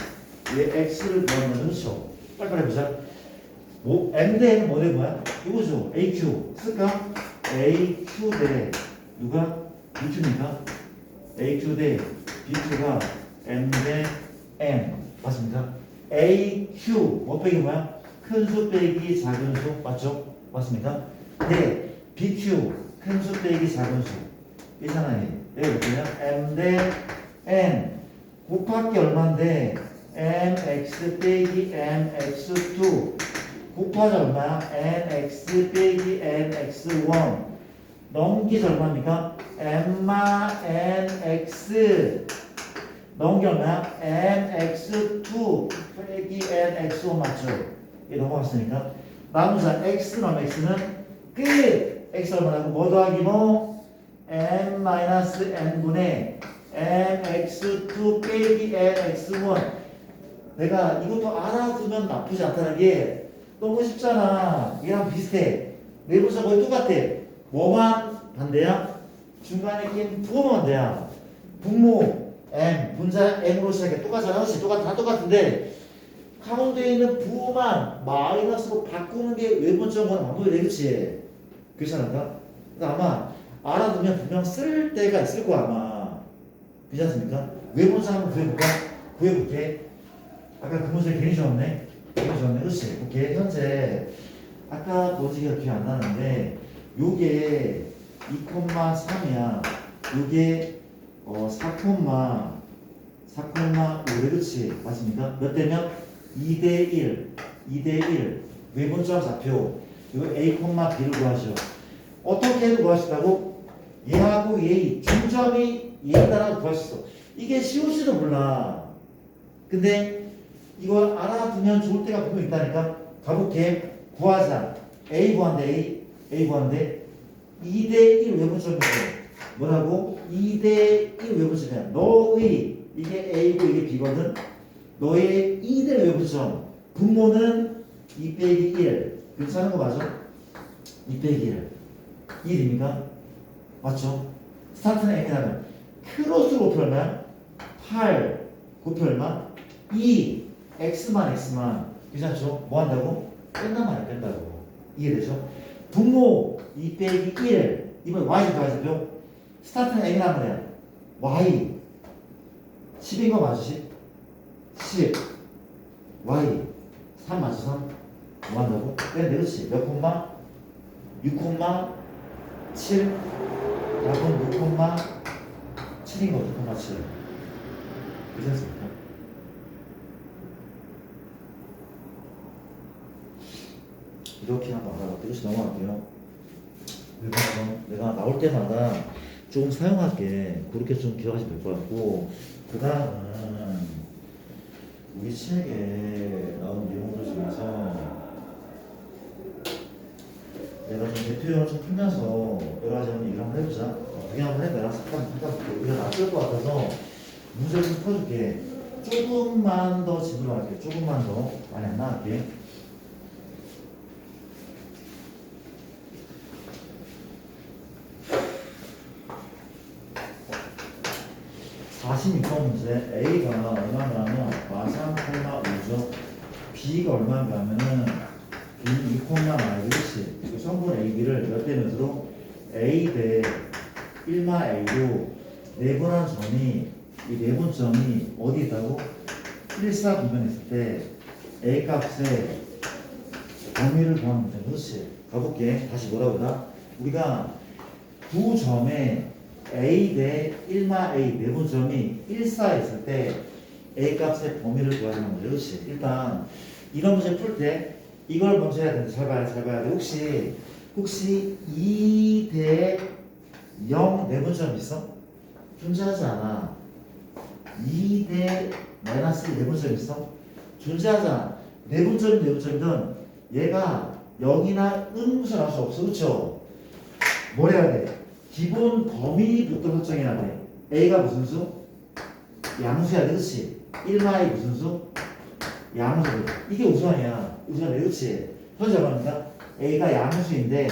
얘 x를 구하면 그렇죠? 빨리 해보자. 뭐 m 대 n은 뭐 된 거야? 이거죠. aq 쓸까? aq 대 누가? bq니까 aq 대 bq가 m 대 n 맞습니까? aq 뭐 빼기 뭐야? 큰 수 빼기 작은 수 맞죠? 맞습니까? 네 bq 큰 수 빼기 작은 수 이잖아요. 여기 어때요? m 대 n 곱하기 얼마인데 mx 빼기 mx2 곱하자 얼마야? nx 빼기 nx1 넘기자 얼마입니까? m마 nx 넘기 얼마야? nx2 빼기 nx1 맞죠? 이게 넘어갔으니까 나누자 x는 얼마? x는 끝! x 얼마라고? 뭐 더하기 뭐? n-n분의 mx2 빼기 nx1. 내가 이것도 알아두면 나쁘지 않다는 게 너무 쉽잖아. 얘랑 비슷해. 내부사 거의 똑같아. 뭐만 반대야? 중간에 낀 부호만 반대야. 분모 m, 분자 m으로 시작해. 똑같잖아. 그렇지? 다 똑같은데 가운데 있는 부호만 마이너스로 바꾸는 게 외분점과는 반복이 되겠지. 그렇지 않을까? 그러니까 아마 알아두면 분명 쓸 때가 있을 거야 아마. 그렇지 않습니까? 외분점 한번 구해볼까? 구해볼게. 아까 그 문제 괜히 줬네. 그렇지. 오케이. 현재 아까 뭐지가 기억 안 나는데 요게 2,3이야. 요게 4,5래. 그렇지. 맞습니까? 몇 대면? 2대1. 2대1. 외분점 좌표. 이거 A, B를 구하셔. 어떻게 해도 구하셨다고? 얘하고 얘 중점이 얘다라고 구하셨어. 이게 쉬울지도 몰라. 근데 이걸 알아두면 좋을 때가 분명 있다니까. 가볼게. 구하자. A 구한대. A 구한대. 2대1 외분점이고 뭐라고? 2대1 외분점이야. 너의 이게 A고 이게 B거든. 너의 2대 외분점 분모는 2 빼기 1. 괜찮은 거 맞아? 2 빼기 1. 1입니까? 맞죠? 스타트는 M이라면 크로스로 곱표 얼마야? 8 곱표 얼마? 2 X만 괜찮죠? 뭐 한다고? 뺀다고. 이해되죠? 분모 2 빼기 1. 이번 Y 더하자죠? 스타트는 M이란 말이야. Y 10인 거 맞으시? 10 Y 3 맞아 3? 뭐 한다고? 뺀데 그렇지? 몇 콤마? 6 콤마 7 답은 6 콤마 7인 거 6 콤마 7. 괜찮습니까? 이렇게 한번 알아볼게요. 이것이 넘어갈게요. 그래서 내가 나올 때마다 조금 사용할게. 그렇게 좀 기억하시면 될 것 같고, 그 다음은 우리 책에 나온 내용들 중에서 내가 좀 대표형을 좀 풀면서 여러 가지 한번 얘기를 한번 해보자. 그게 한번 해봐라. 잠깐 우리가 낯설 것 같아서 문제를 좀 풀어줄게. 조금만 더 집중할게. 조금만 더 많이 안 나갈게. 46번 문제. A가 얼마인가 하면 마상, 5죠. B가 얼마인가 하면은 B 2,4. 그렇지. 성분 AB를 몇 대면서도 A 대 1마 A로 내분한 점이, 이 내분점이 어디 있다고? 1, 4 구변에 있을 때 A 값의 범위를 구하는 문제. 그렇지. 가볼게. 다시 뭐라보다? 우리가 두 점에 A 대 1마 A 내분점이 1, 4에 있을 때 A 값의 범위를 구하는 문제. 그렇지. 일단 이런 문제 풀 때 이걸 먼저 해야 되는데 잘 봐야 돼. 혹시 2 대 0 내분점 있어? 존재하지 않아. 2 대 마이너스 1 내분점 있어? 존재하지 않아. 내분점이든 얘가 0이나 무슨 알 수 없어. 그렇죠? 뭘 해야 돼? 기본 범위부터 설정해야 돼. A가 무슨 수? 양수야. 그렇지? 1마이 무슨 수? 양수. 이게 우선이야. 우선이야. 그렇지? 현재 말합니다. A가 양수인데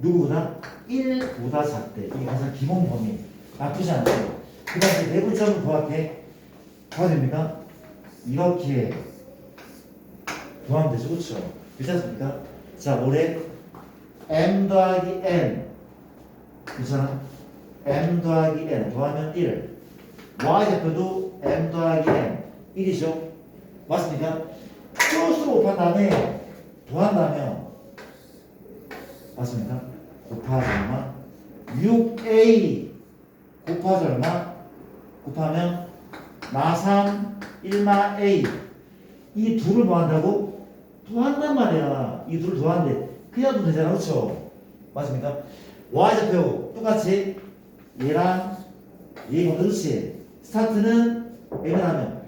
누구보다 1보다 작대. 이게 가장 기본 범위. 나쁘지 않죠? 그 다음에 내분점을 구할게. 구하면 됩니까? 이렇게 구하면 되죠. 그렇죠? 그렇지 않습니까? 자, 올해 M 더하기 N. 괜찮아? M 더하기 N 더하면 1. Y좌표도 M 더하기 N 1이죠? 맞습니까? 크로스로 곱한 다음에 더한다면 맞습니까? 곱하기 얼마? 6A 곱하기 얼마? 곱하면 마3 1마 A. 이 둘을 뭐 한다고? 더한단 말이야. 이 둘을 더한대. 그냥 도 되잖아. 그렇죠? 맞습니까? Y좌표 똑같이 얘랑 얘가 그렇지. 스타트는 M을 하면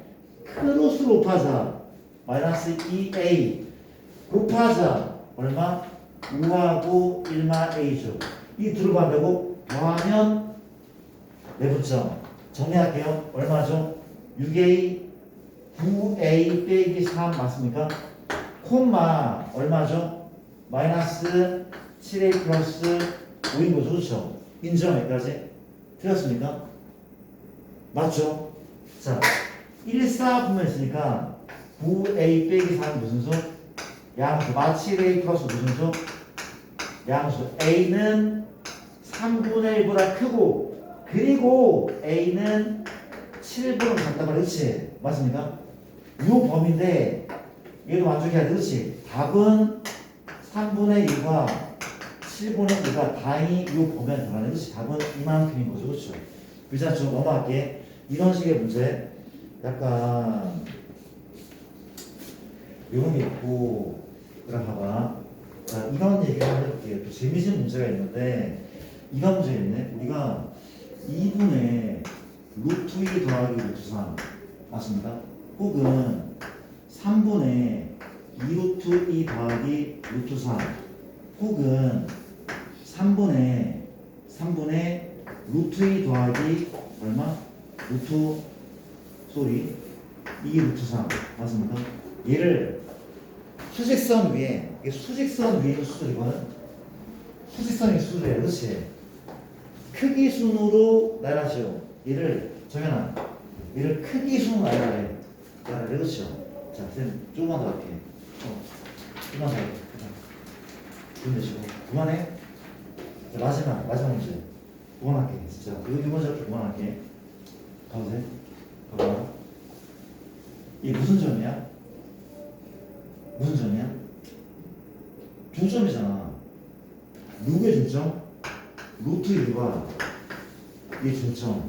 크로스로 곱하자 마이너스 2A 곱하자 얼마? 5하고 1마 A죠. 이 둘을 구한다고? 더하면 내분점. 정리할게요. 얼마죠? 6A, 9A 빼기 3 맞습니까? 콤마 얼마죠? 마이너스 7A 플러스 5인 거죠. 그렇죠? 인정 여기까지? 틀렸습니까? 맞죠? 자, 1, 4 보면 있으니까 9A 빼기 4는 무슨 수? 양수. 마 7A 플러스 무슨 수? 양수. A는 3분의 1보다 크고 그리고 A는 7분의 작단 말이야. 그렇지? 맞습니까? 요 범위인데 얘도 만족해야 돼. 그렇지? 답은 3분의 1과 7분의 1가 다행히 요 범위 안에 들어가네. 그렇지? 답은 이만큼인 거죠. 그렇죠? 일단 좀 넘어갈게. 이런 식의 문제 약간 이런 게 있고 그럼 봐봐. 자, 이런 얘기를 해볼게요. 또 재미있는 문제가 있는데 이런 문제가 있네. 우리가 2분의 루트 2 더하기 루트 3 맞습니까? 혹은 3분의 2 루트 2 더하기 루트 3 혹은 3분의 루트 2 더하기 얼마? 루트 2 루트 3 맞습니까? 얘를 수직선 위에 이게 수직선 위에 수술이거든. 수직선이 수술이에요. 그렇지? 크기 순으로 나열하시오. 얘를 정현아 얘를 크기 순으로 나열하래. 그렇죠? 자, 쌤 조금만 더 할게. 조금만 더 할게. 눈 내시고 그만해. 자, 마지막 문제 그만할게. 진짜 이번 작품 그만할게. 가보세요. 봐봐. 이게 무슨 점이야? 무슨 점이야? 중점이잖아. 누구의 중점? 루트 1과 이 중점.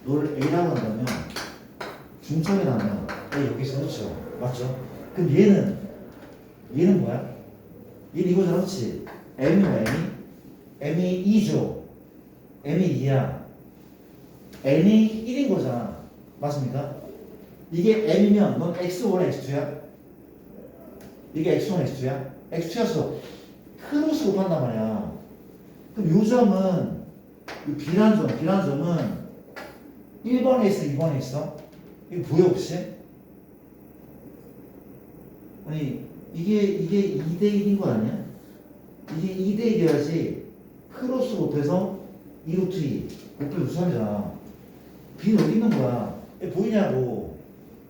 너를 A라고 한다면 중점이라면 A 여기 있어. 그렇죠? 맞죠? 그럼 얘는 뭐야? 얘는 이거잖아. 그렇지? M이 뭐야? M이 2죠. M이 2야. N이 1인 거잖아. 맞습니까? 이게 M이면 넌 X1, X2야? 이게 X1, X2야? X2였어. 크로스 곱한단 말이야. 그럼 요 점은 이 B란 점은 1번에 있어, 2번에 있어? 이거 보여 혹시? 아니 이게 2대 1인 거 아니야? 이게 2대 1이어야지 크로스 곱해서 2루트 2 곱해 루트 3이잖아. B는 어디 있는 거야? 보이냐고.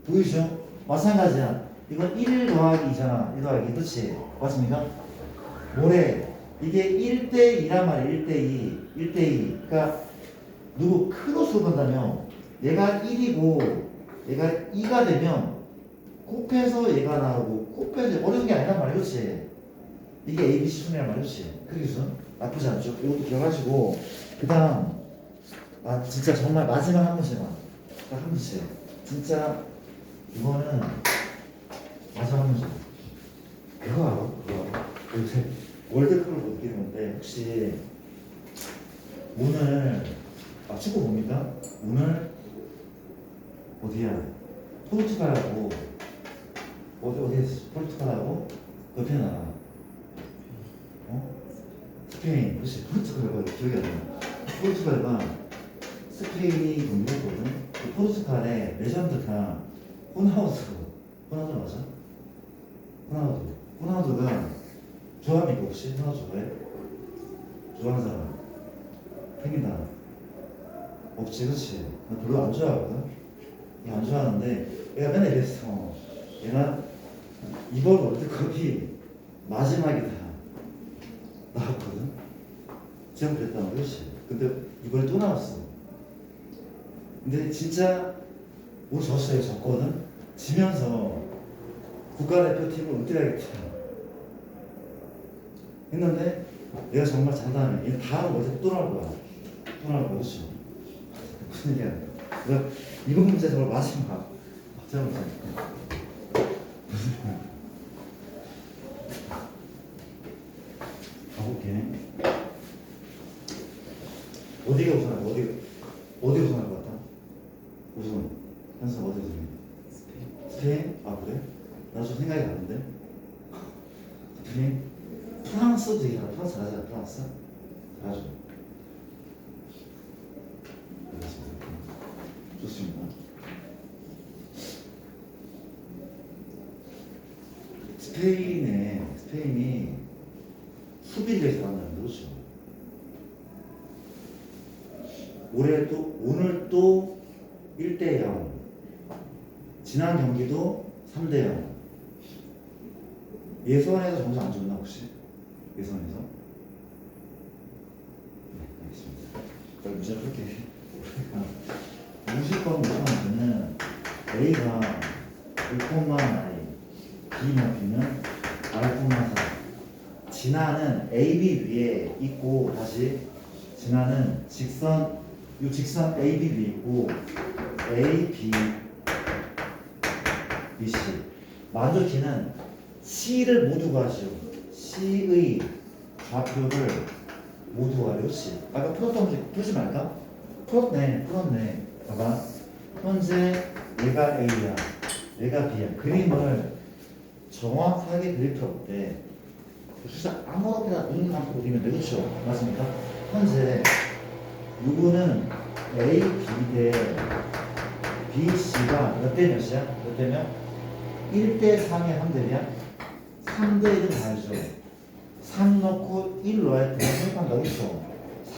보이죠? 마찬가지야. 이건 1 더하기 2잖아. 1 더하기 2. 그렇지? 맞습니까? 뭐래? 이게 1대 2란 말이야. 1대 2. 1대 2. 그러니까 누구 크로스 곱한다면 얘가 1이고 얘가 2가 되면 곱해서 얘가 나오고 곱해서 어려운 게 아니란 말이야. 그렇지? 이게 ABC 순이란 말이야. 그렇지? 그게 순? 나쁘지 않죠? 이것도 기억하시고 그 다음 진짜 정말 마지막 한 문제만 딱 한 문제. 진짜 이거는 마지막 한 문제. 그거 알아? 그거 알아? 요새 월드컵을 못 뛰는데 혹시 오늘 축구 봅니까? 오늘 어디야? 포르투갈하고 어디에 포르투갈하고 옆에 나라 스페인. 그렇지? 포르투갈과 기억이 안 나. 포르투갈과 스페인이 경기했거든. 그 포르투갈의 레전드가 호나우두 맞아? 호나우두가 좋아합니까 혹시? 호나우두 좋아해? 좋아하는 사람 생긴다. 없지. 그렇지? 나 별로 안 좋아하거든. 얘 안 좋아하는데 얘가 맨날 이랬어. 얘가 이번 월드컵이 마지막이다 나왔거든. 지금 그랬단 말이지. 근데 이번에 또 나왔어. 근데 진짜 우리 졌거든. 지면서 국가대표팀을 은퇴하겠다 했는데 얘가 정말 장담해. 얘 다음 월드컵 또 나올 거야. 그렇죠? 무슨 얘기야? 그래서 이번 문제 정말 마지막 문제. 가볼게. 어디가 우선할 것 같아? 우선 현수 어디 우선해? 스페인? 아 그래? 나 좀 생각이 나는데. 스페인? 좋습니다. 스페인이 수비를 잘한다는 거죠. 오늘 또 1대0. 지난 경기도 3대0. 예선에서 점수 안 줬나 혹시? 예선에서? 네, 알겠습니다. 그럼 문제 풀게. 무조건 우선은 A가 1,i, B나 B는 R,4. 진화는 AB 위에 있고 다시 진화는 직선 AB 위에 있고 A, B, B, C. 만족키는 C를 모두 구하시오. C의 좌표를 모두 구하려. C. 아까 풀었던 문제 풀지 말까? 풀었네. 봐봐. 현재 얘가 A야, 얘가 B야. 그림을 정확하게 그릴 필요 없대. 진짜 아무렇게나 눈 감고 그리면 돼. 그렇죠? 맞습니까? 현재 누구는 A, B 대 B, C가 몇 대 몇이야? 몇 대 몇? 1대 3의 함대야? 3대 1은 다르죠. 3 넣고 1 넣어야 돼. 생각한다. 그렇죠?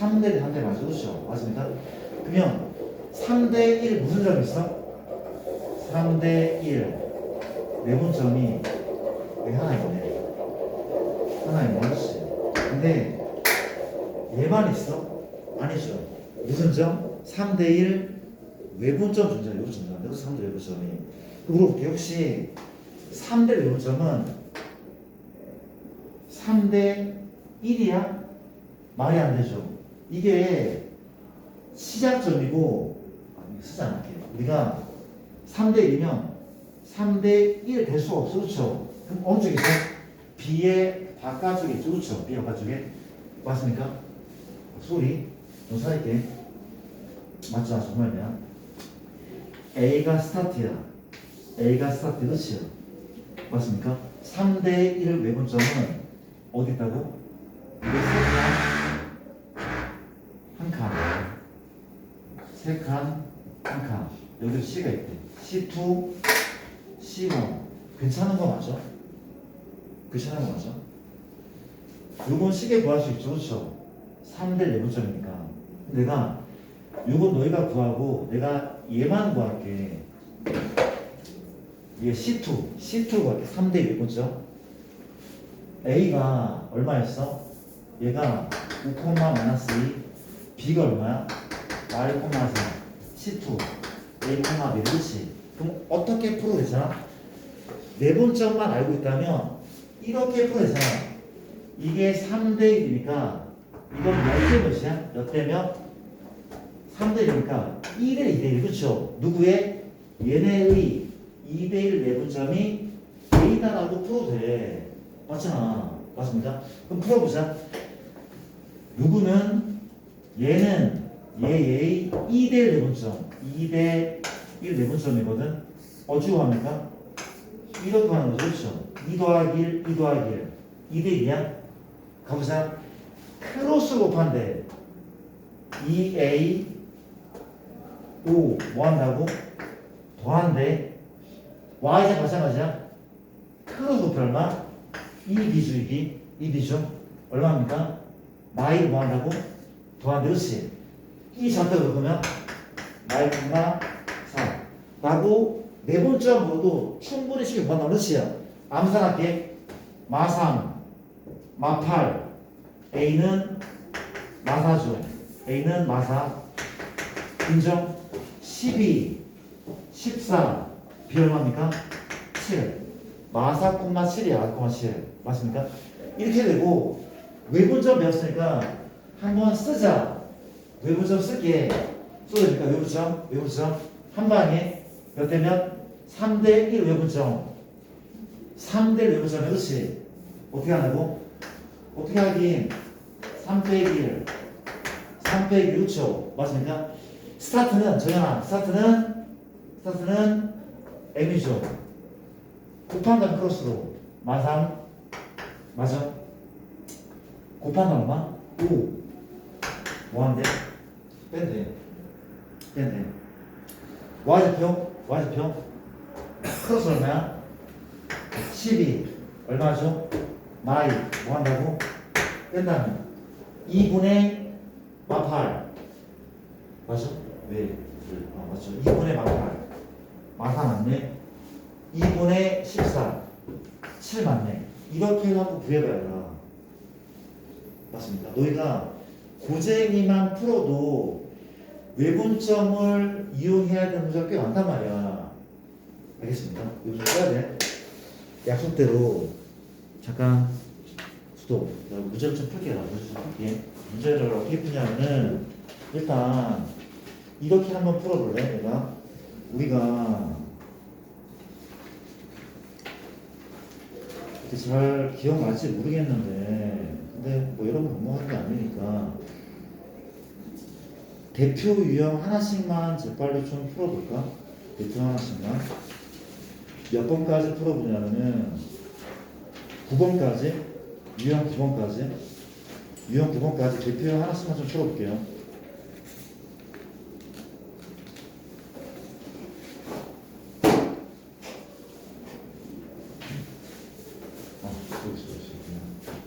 3대 1, 3대 맞죠? 그렇죠? 맞습니까? 그러면 3대 1 무슨 점이 있어? 3대 1 내분점이 여기 하나 있네. 하나 있네. 근데 얘만 있어? 아니죠. 무슨 점? 3대 1 외분점 존재해. 여기 존재한다. 그래서 3대 외분점이. 물어볼게요. 혹시 3대 외분점은 3대 1이야? 말이 안 되죠. 이게 시작점이고, 아니, 쓰지 않을게요. 우리가 3대 1이면 3대 1 될 수가 없어. 그렇죠? 그럼 어느 쪽에 있어? B의 바깥쪽에 있죠. 그렇죠? B 바깥쪽에. 맞습니까? 소리. 좀 살게. 맞죠? 정말이야. A가 스타트야. A가 스타트. 그렇지요? 맞습니까? 3대 1 외분점은 어디 있다고? 이게 한 칸. 세 칸, 한 칸. 여기 C가 있대. C2, C1. 괜찮은 거 맞아? 괜찮은 거 맞아? 요건 쉽게 구할 수 있죠. 그렇죠? 3대 내분점이니까. 내가 요건 너희가 구하고 내가 얘만 구할게. 얘 C2 구할게. 3대 내분점. A가 얼마였어? 얘가 5,-2. B가 얼마야? R,4. C2 A, B. 그렇지? 그럼 어떻게 풀어도 되잖아? 내분점만 알고 있다면 이렇게 풀어도 되잖아. 이게 3대 1이니까 이건 몇 대 몇이야? 몇 대 몇? 3대 1이니까 1대 2대 1. 그렇죠? 누구의? 얘네의 2대 1 내분점이 A다라고 풀어도 돼. 맞잖아. 맞습니까? 그럼 풀어보자. 누구는 얘는 얘의 2대 1 내분점, 2대 1 내분점이거든. 어찌 구합니까? 이렇게 구하는 거죠. 그렇죠? 2 더하기 1, 2 더하기 1. 2대 2야? 가보자. 크로스 곱한데 2A 5 뭐 한다고? 더한데 Y자 마찬가지야. 크로스 곱해 얼마? 2B죠. 2B죠. 얼마입니까? 마이를 뭐 한다고? 더한데. 그렇지? 이 좌표를 그러면 마이너스 4 라고 내분점으로도 충분히 쉽게 구한다는 것이야. 암산할게. 마3, 마8. A는 마4죠. A는 마4. 인정. 12, 14. B 얼마입니까? 7. 마4, 7이야. 7. 맞습니까? 이렇게 되고 외분점 배웠으니까 한번 쓰자. 외분점 쓸게. 써주니까 외분점 한 방에 몇 대 몇? 3대 1 외분점. 3대 1 외분점. 그렇지? 어떻게 하냐고? 어떻게 하긴 3 빼기 1 3 빼기 1. 그렇죠? 맞습니까? 스타트는 정연아, 스타트는 M이죠. 곱한 다음 크로스로 마3 맞아? 곱한 다음 얼마? 5 뭐한대? 뺀대. y좌표 플러스 얼마야? 12 얼마죠? 마이 뭐 한다고? 뺀다면 2분의 마8 맞죠? 왜? 맞죠? 2분의 마8 마4 맞네? 2분의 14 7 맞네. 이렇게 하고 구해봐라. 맞습니까? 너희가 고쟁이만 풀어도 외분점을 이용해야 되는 문제가 꽤 많단 말이야. 알겠습니까? 이거 좀 써야 돼. 약속대로 잠깐 수도 문제를 좀 풀게요. 문제 좀 풀게. 문제를 어떻게 푸냐면은 일단 이렇게 한번 풀어볼래? 내가 우리가 이렇게 잘 기억날지 모르겠는데 근데 뭐 여러분 공부하는 게 아니니까 대표 유형 하나씩만 재빨리 좀 풀어볼까? 대표 하나씩만 몇 번까지 풀어보냐면은 9번까지 유형 9번까지 유형 9번까지 대표형 하나씩만 좀 풀어볼게요. 여기 있어.